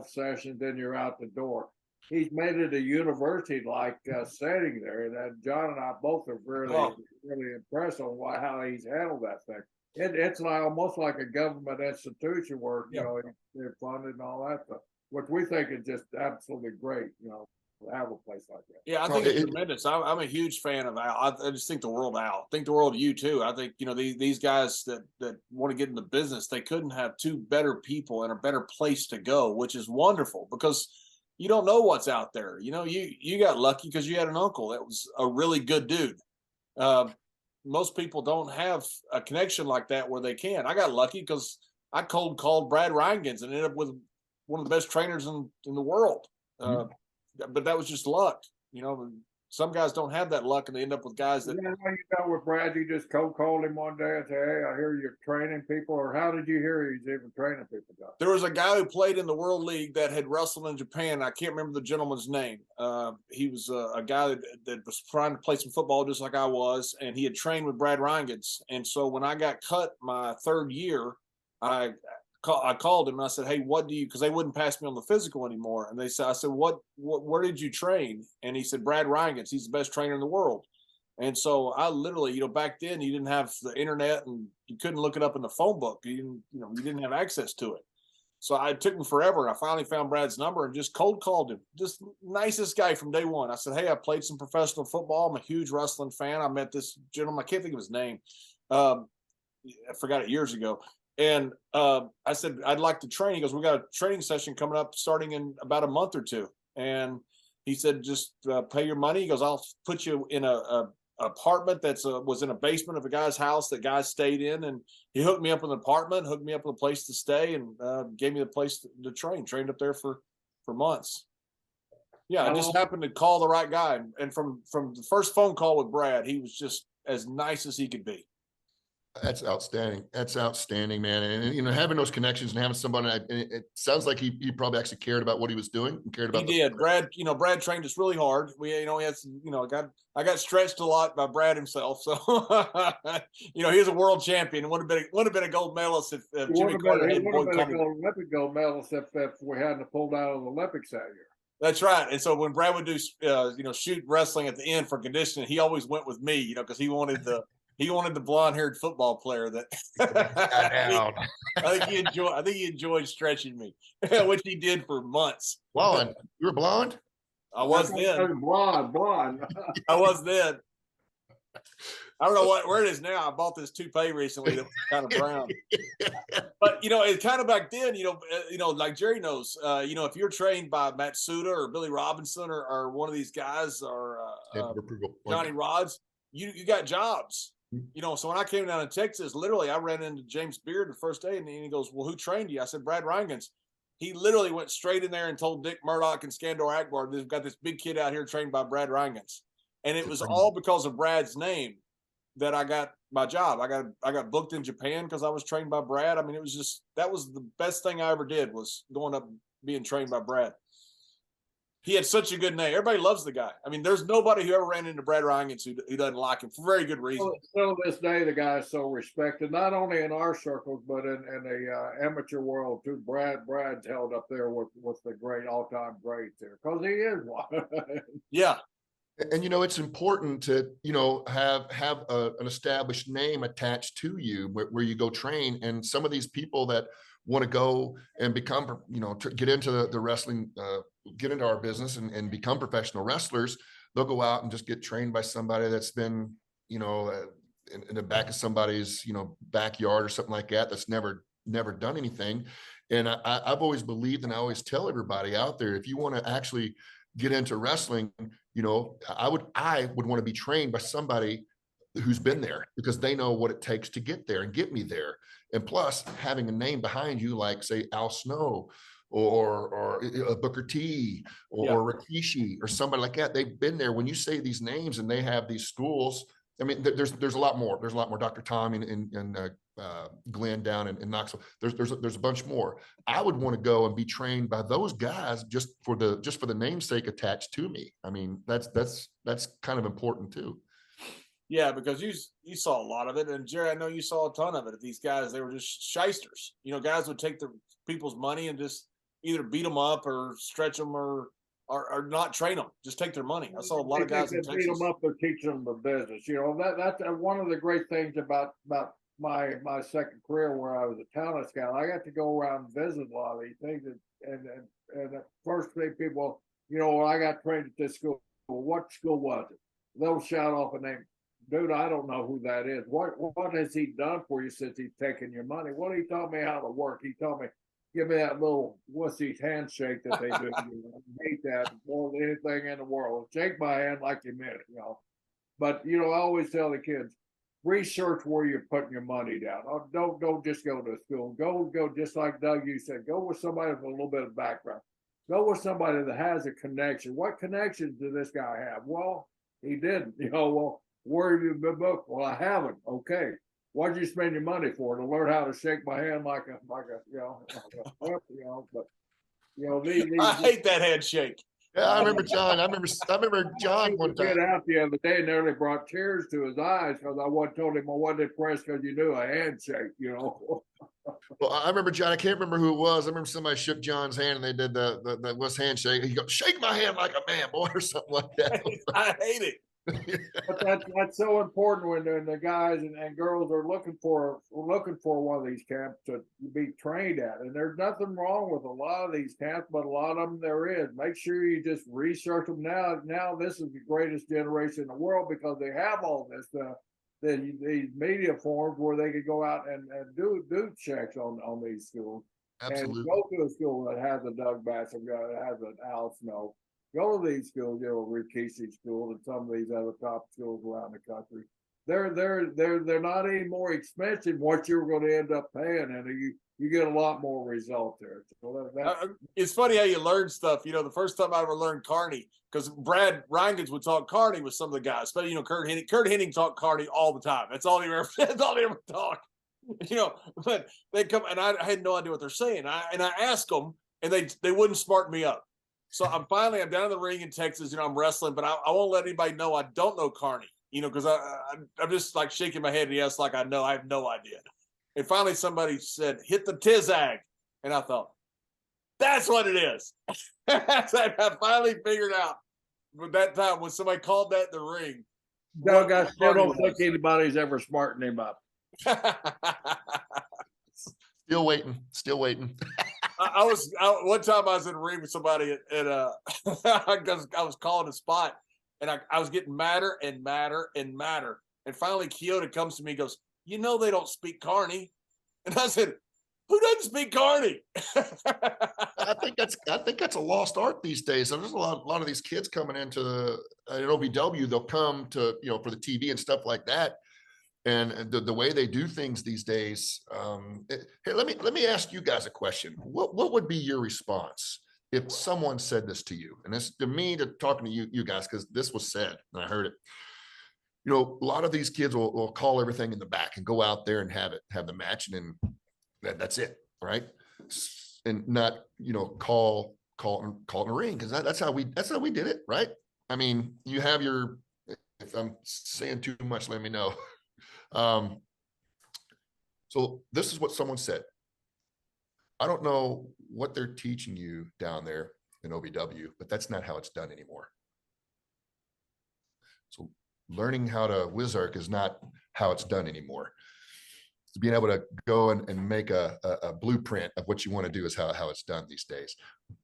sessions, then you're out the door. He's made it a university-like setting there, and John and I both are really impressed on how he's handled that thing. It's almost like a government institution where they're funded and all that stuff, which we think is just absolutely great, to have a place like that. Yeah, I think it's tremendous. I'm a huge fan of Al. I just think the world of Al. I think the world of you too. I think these guys that want to get in the business, they couldn't have two better people and a better place to go, which is wonderful because you don't know what's out there. You got lucky because you had an uncle that was a really good dude. Most people don't have a connection like that where they can. I got lucky because I cold called Brad Reingans and ended up with one of the best trainers in the world. But that was just luck. Some guys don't have that luck and they end up with guys that. You got with Brad, you just cold called him one day and say, "Hey, I hear you're training people," or how did you hear he's even training people? There was a guy who played in the World League that had wrestled in Japan. I can't remember the gentleman's name. He was a guy that was trying to play some football just like I was, and he had trained with Brad Reingans. And so when I got cut my third year, I called him and I said, "Hey, what do you?" Because they wouldn't pass me on the physical anymore. And I said, where did you train? And he said, Brad Reingans. He's the best trainer in the world. And so I literally, back then you didn't have the internet and you couldn't look it up in the phone book. You didn't have access to it. So it took me forever. And I finally found Brad's number and just cold called him. Just nicest guy from day one. I said, "Hey, I played some professional football. I'm a huge wrestling fan. I met this gentleman. I can't think of his name. I forgot it years ago. And I said, I'd like to train. He goes, "We got a training session coming up starting in about a month or two." And he said, "Just pay your money." He goes, "I'll put you in a apartment that was in a basement of a guy's house that guys stayed in." And he hooked me up with an apartment, hooked me up with a place to stay, and gave me the place to train. Trained up there for months. Yeah, I just happened to call the right guy, and from the first phone call with Brad, he was just as nice as he could be. That's outstanding. That's outstanding, man. And having those connections and having somebody, it sounds like he probably actually cared about what he was doing and cared about. He did. Brad, Brad trained us really hard. We, he had some, I got stretched a lot by Brad himself. So, he was a world champion. Would have been a gold medalist if Jimmy Cornette hadn't would have been an Olympic gold medalist if we hadn't pulled out of the Olympics that year. That's right. And so when Brad would do, shoot wrestling at the end for conditioning, he always went with me, because he wanted the blonde-haired football player that I think he enjoyed stretching me, which he did for months. Blonde? You were blonde? I was then. Blonde. I was then. I don't know where it is now. I bought this toupee recently that was kind of brown. But it's kind of back then. Like Jerry knows. If you're trained by Matsuda or Billy Robinson or one of these guys or Johnny Rods, you got jobs. So when I came down to Texas, literally I ran into James Beard the first day, and he goes, "Well, who trained you?" I said, "Brad Reingens." He literally went straight in there and told Dick Murdoch and Skandor Akbar, "They've got this big kid out here trained by Brad Reingens," and it was all because of Brad's name that I got my job. I got booked in Japan because I was trained by Brad. I mean, it was that was the best thing I ever did, was going up being trained by Brad. He had such a good name. Everybody loves the guy. I mean, there's nobody who ever ran into Brad Reingens who doesn't like him for very good reason. Still to this day, the guy is so respected, not only in our circles, but in the amateur world too. Brad's held up there with the great all-time greats there, because he is one. Yeah. And it's important to have an established name attached to you where you go train. And some of these people that want to go and become, to get into the wrestling, get into our business and become professional wrestlers, they'll go out and just get trained by somebody that's been, in the back of somebody's, backyard or something like that, that's never done anything. And I've always believed, and I always tell everybody out there, if you want to actually get into wrestling, I would want to be trained by somebody who's been there, because they know what it takes to get there and get me there. And plus, having a name behind you, like say Al Snow or Booker T or Rikishi or somebody like that, they've been there. When you say these names and they have these schools, I mean, there's a lot more. There's a lot more. Dr. Tom and Glenn down in Knoxville. There's a bunch more. I would want to go and be trained by those guys just for the namesake attached to me. I mean, that's kind of important too. Yeah, because you saw a lot of it, and Jerry, I know you saw a ton of it. These guys, they were just shysters. Guys would take the people's money and just either beat them up or stretch them or not train them. Just take their money. I saw a lot of guys in Texas. Beat them up or teach them the business. That's one of the great things about my second career, where I was a talent scout. I got to go around and visit a lot of these things, and the first thing people, I got trained at this school. What school was it? They'll shout off a name. Dude, I don't know who that is. What has he done for you since he's taken your money? Well, he taught me how to work. He taught me, give me that little wussy handshake that they do. I hate that more than anything in the world. Shake my hand like you meant it, But I always tell the kids, research where you're putting your money down. Don't just go to school. Go just like Doug, you said. Go with somebody with a little bit of background. Go with somebody that has a connection. What connections does this guy have? Well, he didn't. Well, where have you been booked? Well, I haven't. Okay. What'd you spend your money for? To learn how to shake my hand like a but I hate that handshake. Yeah, I remember John. I remember John one time. Get out the other day, nearly brought tears to his eyes because I told him I wasn't impressed because you knew a handshake, Well, I remember John. I can't remember who it was. I remember somebody shook John's hand and they did the West handshake. He goes, "Shake my hand like a man, boy," or something like that. I hate it. But that's so important when the guys and girls are looking for one of these camps to be trained at. And there's nothing wrong with a lot of these camps, but a lot of them there is. Make sure you just research them now. Now this is the greatest generation in the world because they have all this these media forums where they could go out and do checks on these schools. Absolutely. And go to a school that has a Doug Basham guy, that has an Al Snow. Go to these schools, Rikishi School and some of these other top schools around the country. They're not any more expensive what you're going to end up paying, and you get a lot more result there. So it's funny how you learn stuff. You know, the first time I ever learned Carney, because Brad Reingans would talk Carney with some of the guys, especially, you know, Kurt Hennig talked Carney all the time. That's all he ever talked. You know, but they come and I had no idea what they're saying. I asked them, and they wouldn't smarten me up. So I'm down in the ring in Texas. You know, I'm wrestling, but I won't let anybody know I don't know Carney. You know, because I'm just like shaking my head. Yes, like I know. I have no idea. And finally, somebody said, "Hit the tizag," and I thought, "That's what it is." I finally figured out. But that time when somebody called that in the ring, Doug, I still don't think anybody's ever smartened him up. Still waiting. One time I was in a ring with somebody and I was calling a spot, and I was getting madder and madder and madder. And finally Kyoto comes to me and goes, "You know they don't speak Carney." And I said, "Who doesn't speak Carney?" I think that's a lost art these days. So there's a lot of these kids coming into an OVW. They'll come to, you know, for the TV and stuff like that. And the way they do things these days. Hey, let me ask you guys a question. What would be your response if someone said this to you? And this to me, talking to you guys, because this was said and I heard it. You know, a lot of these kids will call everything in the back and go out there and have the match, and then that's it, right? And not, you know, call in a ring, because that's how we did it, right? I mean, you have your. If I'm saying too much, let me know. So this is what someone said. I don't know what they're teaching you down there in OVW, but that's not how it's done anymore. So learning how to Wizark is not how it's done anymore. Being able to go and make a blueprint of what you want to do is how it's done these days.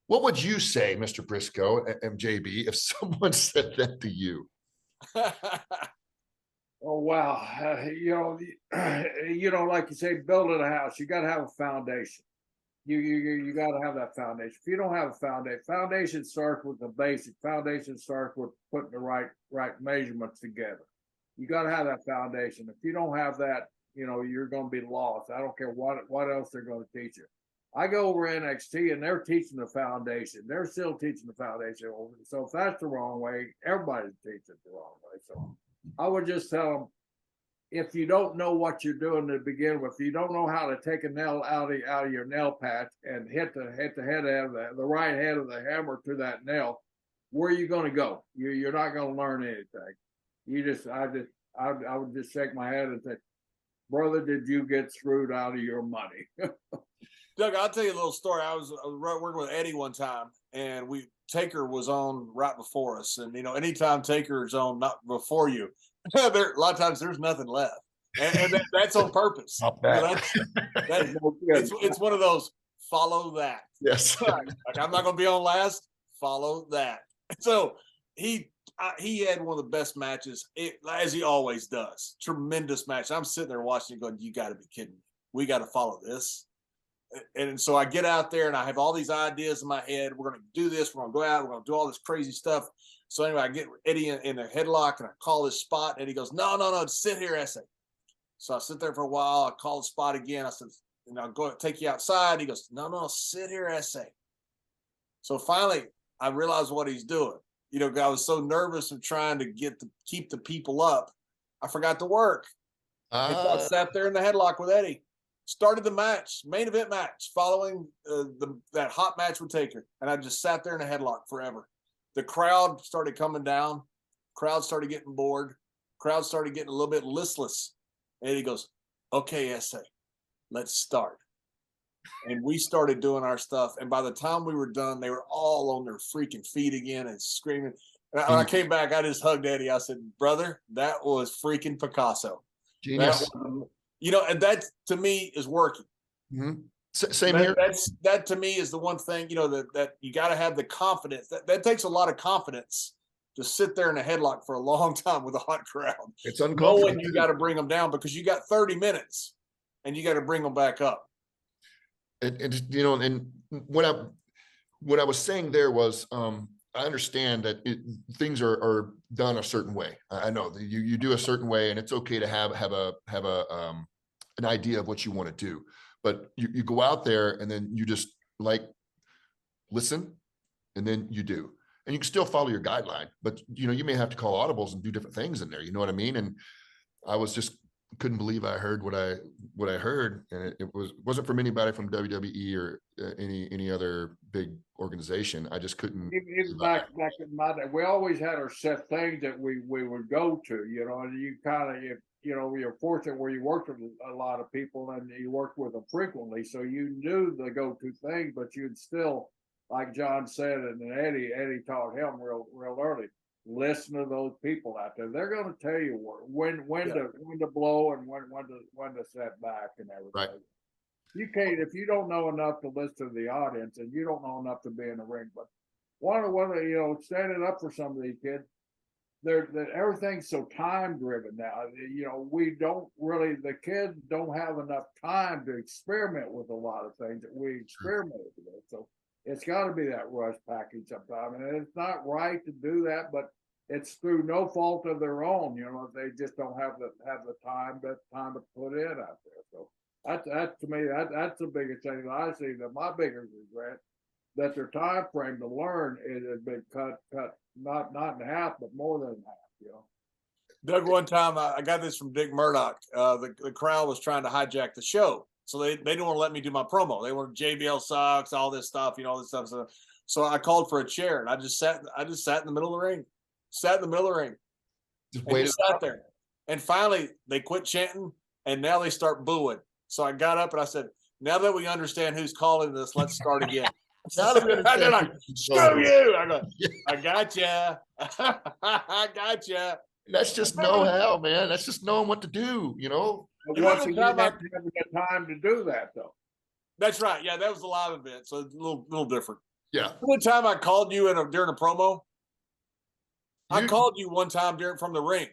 What would you say, Mr. Briscoe, MJB, if someone said that to you? Oh wow! You know, like you say, building a house, you got to have a foundation. You got to have that foundation. If you don't have a foundation starts with the basic. Foundation starts with putting the right measurements together. You got to have that foundation. If you don't have that, you know, you're going to be lost. I don't care what else they're going to teach you. I go over NXT and they're teaching the foundation. They're still teaching the foundation. So if that's the wrong way, everybody's teaching the wrong way. So I would just tell them, if you don't know what you're doing to begin with, you don't know how to take a nail out of your nail patch and hit the head of the right head of the hammer to that nail, where are you going to go? You're not going to learn anything. I would just shake my head and say, "Brother, did you get screwed out of your money?" Doug, I'll tell you a little story. I was working with Eddie one time, and Taker was on right before us. And, you know, anytime Taker's on not before you, a lot of times there's nothing left. And that's on purpose. Not bad. It's one of those, follow that. Yes. Like, I'm not going to be on last, follow that. So he had one of the best matches, as he always does. Tremendous match. I'm sitting there watching it going, you got to be kidding me. We got to follow this. And so I get out there and I have all these ideas in my head. We're going to do this. We're going to go out. We're going to do all this crazy stuff. So anyway, I get Eddie in a headlock and I call this spot. And Eddie goes, no, sit here, essay. So I sit there for a while. I call the spot again. I said, I'll go take you outside. He goes, no, sit here, essay. So finally, I realized what he's doing. You know, I was so nervous of trying to keep the people up, I forgot to work. And so I sat there in the headlock with Eddie. Started the match, main event match, following that hot match with Taker. And I just sat there in a headlock forever. The crowd started coming down. Crowd started getting bored. Crowd started getting a little bit listless. And he goes, "Okay, essay, let's start." And we started doing our stuff. And by the time we were done, they were all on their freaking feet again and screaming. And when I came back, I just hugged Eddie. I said, "Brother, that was freaking Picasso." Genius. You know, and that to me is working. Mm-hmm. Same here. That to me is the one thing, you know, that you got to have the confidence. That takes a lot of confidence to sit there in a headlock for a long time with a hot crowd. It's uncomfortable. Knowing you got to bring them down because you got 30 minutes and you got to bring them back up. And you know, and what I was saying there was, I understand that things are done a certain way. I know that you do a certain way, and it's okay to have an idea of what you want to do. but you go out there and then you just like listen, and then you do, and you can still follow your guideline, but you may have to call audibles and do different things in there. You know what I mean? And I was just couldn't believe I heard what I heard, and it wasn't from anybody from WWE or any other big organization. I just couldn't. Even back in my day, we always had our set things that we would go to, and you kind of, you're fortunate where you worked with a lot of people and you worked with them frequently, so you knew the go-to thing, but you'd still, like John said, and Eddie taught him real early. Listen to those people out there. They're going to tell you when to blow and when to set back and everything. Right. You can't, if you don't know enough to listen to the audience, and you don't know enough to be in the ring. But one of standing up for some of these kids, everything's so time driven now. The kids don't have enough time to experiment with a lot of things that we experimented with. So it's got to be that rush package sometime, and it's not right to do that, but it's through no fault of their own. They just don't have the time to put in out there. So that to me, that's the biggest thing that I see. That my biggest regret, that their time frame to learn has been cut not in half, but more than half. Doug, one time I got this from Dick Murdoch. The crowd was trying to hijack the show. So they didn't want to let me do my promo. They wanted JBL sucks, all this stuff, all this stuff. So I called for a chair, and I just sat in the middle of the ring. Just sat there. And finally they quit chanting, and now they start booing. So I got up and I said, now that we understand who's calling this, let's start again. Now that we understand, they're like, screw you. I go, I got you. I got you. That's just know-how, man. That's just knowing what to do, Once you have the time to do that, though. That's right. Yeah, that was a live event, so it's a little different. Yeah. One time I called you during a promo. I called you one time from the ring.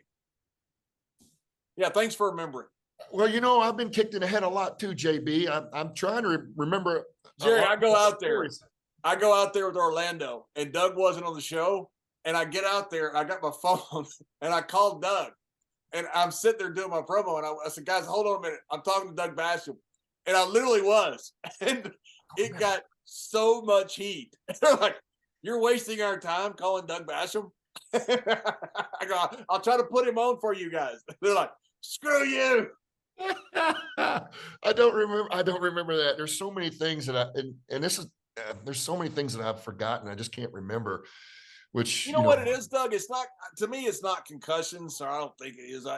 Yeah, thanks for remembering. Well, I've been kicked in the head a lot too, JB. I'm trying to remember. Jerry, I go out there with Orlando, and Doug wasn't on the show. And I get out there, and I got my phone, and I called Doug. And I'm sitting there doing my promo, and I said, guys, hold on a minute. I'm talking to Doug Basham. And I literally was. And it got so much heat. They're like, you're wasting our time calling Doug Basham? I go, I'll try to put him on for you guys. They're like, screw you. I don't remember that. There's so many things that there's so many things that I've forgotten. I just can't remember. Which what it is, Doug? It's not, to me, it's not concussions, or I don't think it is.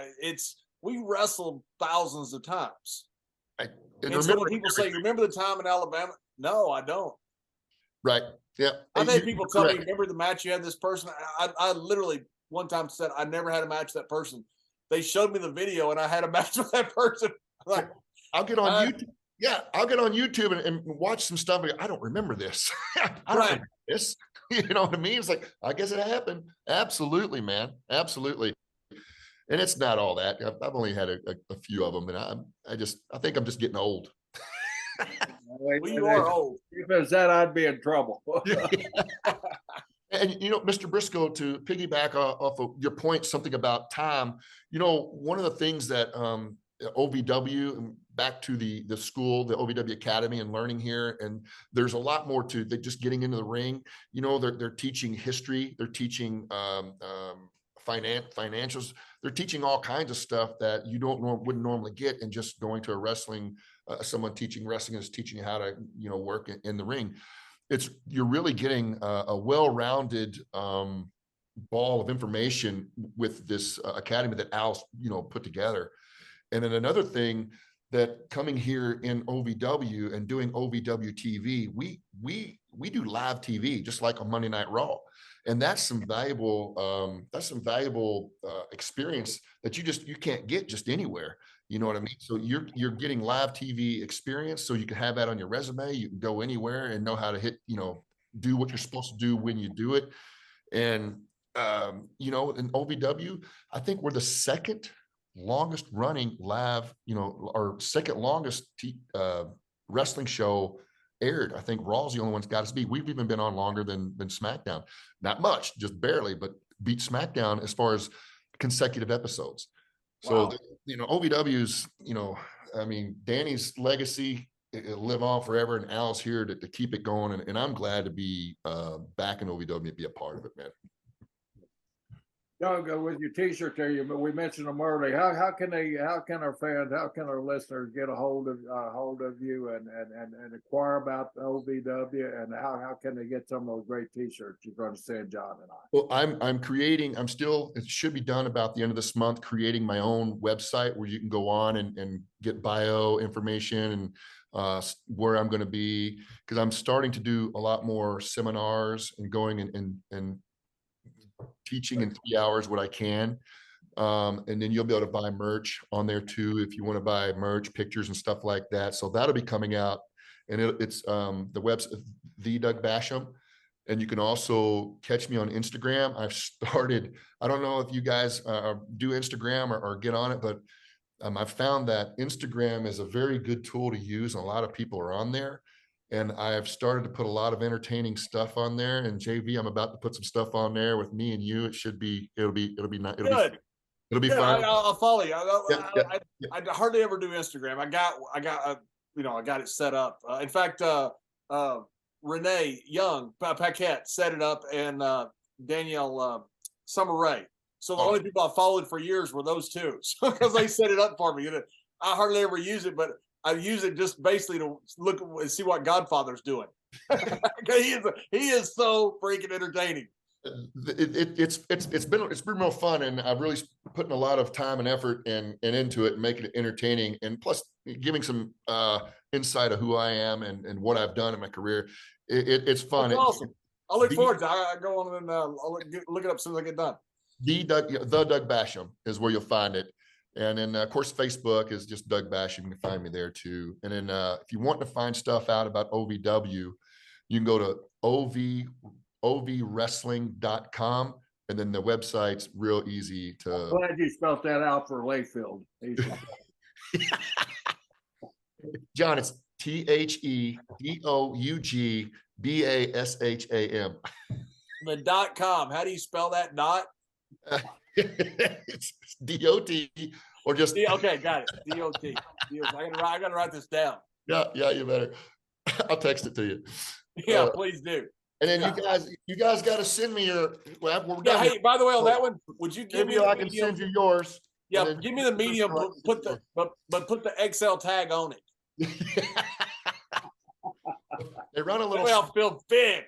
We wrestled thousands of times. And so when people say, remember the time in Alabama? No, I don't. Right. Yeah. I've had people tell me, remember the match you had this person? I literally one time said, I never had a match with that person. They showed me the video and I had a match with that person. Like, I'll get on YouTube. Yeah, I'll get on YouTube and watch some stuff. I don't remember this. I don't remember this. You know what I mean? It's like, I guess it happened. Absolutely, man. Absolutely. And it's not all that. I've only had a few of them, and I think I'm just getting old. Well, you are old. If it's that, I'd be in trouble. And Mr. Briscoe, to piggyback off of your point, something about time. One of the things that OVW, and back to the school, the OVW Academy, and learning here, and there's a lot more to just getting into the ring. They're teaching history, they're teaching financials, they're teaching all kinds of stuff that you wouldn't normally get in just going to a wrestling. Someone teaching wrestling is teaching you how to work in the ring. You're really getting a well-rounded ball of information with this academy that Al's put together. And then another thing, that coming here in OVW and doing OVW TV, we do live TV just like on Monday Night Raw, and that's some valuable experience that you can't get just anywhere. You know what I mean? So you're getting live TV experience, so you can have that on your resume. You can go anywhere and know how to do what you're supposed to do when you do it. And in OVW, I think we're the second longest running live, our second longest wrestling show aired. I think Raw's the only one's got us beat. We've even been on longer than SmackDown. Not much, just barely, but beat SmackDown as far as consecutive episodes. Wow. So, OVW's, Danny's legacy it'll live on forever. And Al's here to keep it going. And I'm glad to be back in OVW and be a part of it, man. Doug, with your T-shirt there, but we mentioned them early. How can our fans, how can our listeners get a hold of you and inquire about the OVW, and how can they get some of those great T-shirts you're going to send John and I? Well, I'm creating. It should be done about the end of this month. Creating my own website where you can go on and get bio information and where I'm going to be, because I'm starting to do a lot more seminars and going and teaching in 3 hours what I can. And then you'll be able to buy merch on there too, if you want to buy merch, pictures and stuff like that. So that'll be coming out, and it's the website, the Doug Basham. And you can also catch me on Instagram. I've started, I don't know if you guys do Instagram or get on it, but I've found that Instagram is a very good tool to use. And a lot of people are on there. And I've started to put a lot of entertaining stuff on there. And JV, I'm about to put some stuff on there with me and you. It'll be Good. It'll be Good. fun. I'll follow you. Yeah. I hardly ever do Instagram. I got it set up. In fact, Renee Young Paquette set it up, and Danielle Summer Ray. So the only people I followed for years were those two, because they set it up for me. I hardly ever use it, but I use it just basically to look and see what Godfather's doing. he is so freaking entertaining. It's been real fun, and I've really putting a lot of time and effort and into it, and making it entertaining, and plus giving some insight of who I am and what I've done in my career. It's fun. That's awesome. I look forward to it. I go on and I'll look it up as soon as I get done. The Doug Basham is where you'll find it. And then, of course, Facebook is just Doug Basham. You can find me there too. And then if you want to find stuff out about OVW, you can go to ovwrestling.com. And then the website's real easy to. I'm glad you spelled that out for Layfield. John, it's TheDougbasham. The .com. How do you spell that dot? It's DOT or just okay, got it. DOT. I gotta write this down. Yeah, you better. I'll text it to you. Yeah, please do. And then you guys got to send me your. Hey, by the way, on that one, would you give me? I can send you yours. Yeah, give me the medium. Put the XL tag on it. They run a little. That way I'll feel big.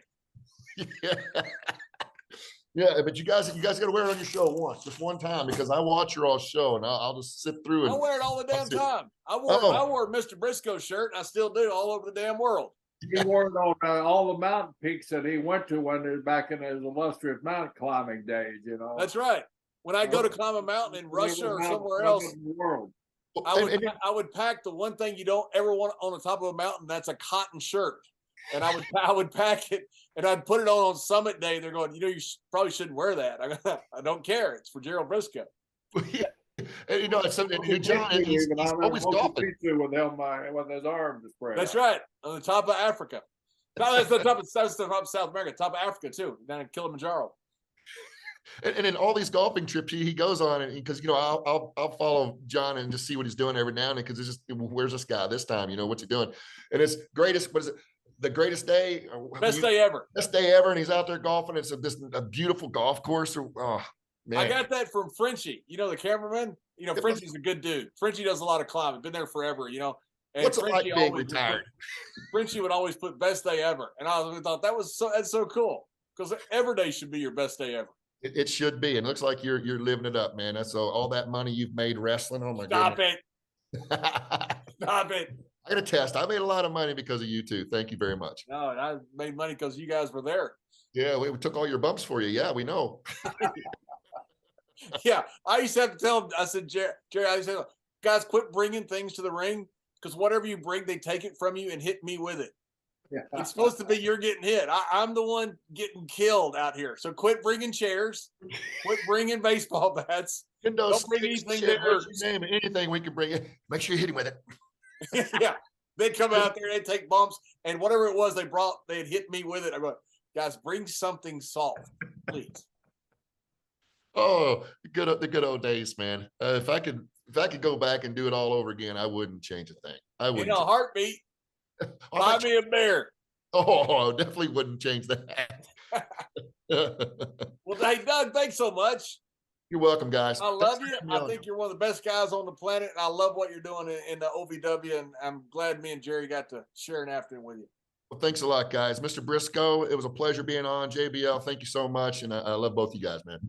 Yeah, but you guys got to wear it on your show once, just one time, because I watch your all show, and I'll just sit through it. I wear it all the damn time. I wore Mr. Briscoe shirt, and I still do, all over the damn world. He wore it on all the mountain peaks that he went to when he was back in his illustrious mountain climbing days. That's right. When I go to climb a mountain in Russia or somewhere else, in the world, I would pack the one thing you don't ever want on the top of a mountain. That's a cotton shirt. And I would pack it, and I'd put it on Summit Day. They're going, you probably shouldn't wear that. I don't care. It's for Gerald Briscoe. Yeah. And it's something. John, he's always golfing with him with his arms spread. That's right, on the top of Africa. No, that's the top of South America, top of Africa too, down in Kilimanjaro. And in all these golfing trips he goes on, and because I'll follow John and just see what he's doing every now and then, because it's just, where's this guy this time? What's he doing? And it's greatest. What is it? The greatest day, best day ever, and he's out there golfing. It's a beautiful golf course. Oh man, I got that from Frenchie. The cameraman. Frenchie's a good dude. Frenchie does a lot of climbing. Been there forever. And what's it like being retired? Frenchie would always put best day ever, and I thought that's so cool, because every day should be your best day ever. It should be, and it looks like you're living it up, man. That's all that money you've made wrestling. Oh my God! Stop it. I got to test. I made a lot of money because of you two. Thank you very much. No, I made money because you guys were there. Yeah, we took all your bumps for you. Yeah, we know. Yeah, I used to have to tell him. I said, Jerry, I used to say, guys, quit bringing things to the ring, because whatever you bring, they take it from you and hit me with it. Yeah. It's supposed to be you're getting hit. I'm the one getting killed out here. So quit bringing chairs. Quit bringing baseball bats. Don't bring anything that hurts. Anything we can bring in. Make sure you hit him with it. Yeah, they'd come out there, they'd take bumps, and whatever it was they'd hit me with it. I'm going, guys, bring something soft, please. Oh, the good old days, man. If I could go back and do it all over again, I wouldn't change a thing. I wouldn't. In a heartbeat. Buy me a beer. Oh, definitely wouldn't change that. Well, hey, Doug, thanks so much. You're welcome, guys. I love you. I think you're one of the best guys on the planet, and I love what you're doing in the OVW, and I'm glad me and Jerry got to share an afternoon with you. Well, thanks a lot, guys. Mr. Briscoe, it was a pleasure being on. JBL, thank you so much, and I love both you guys, man.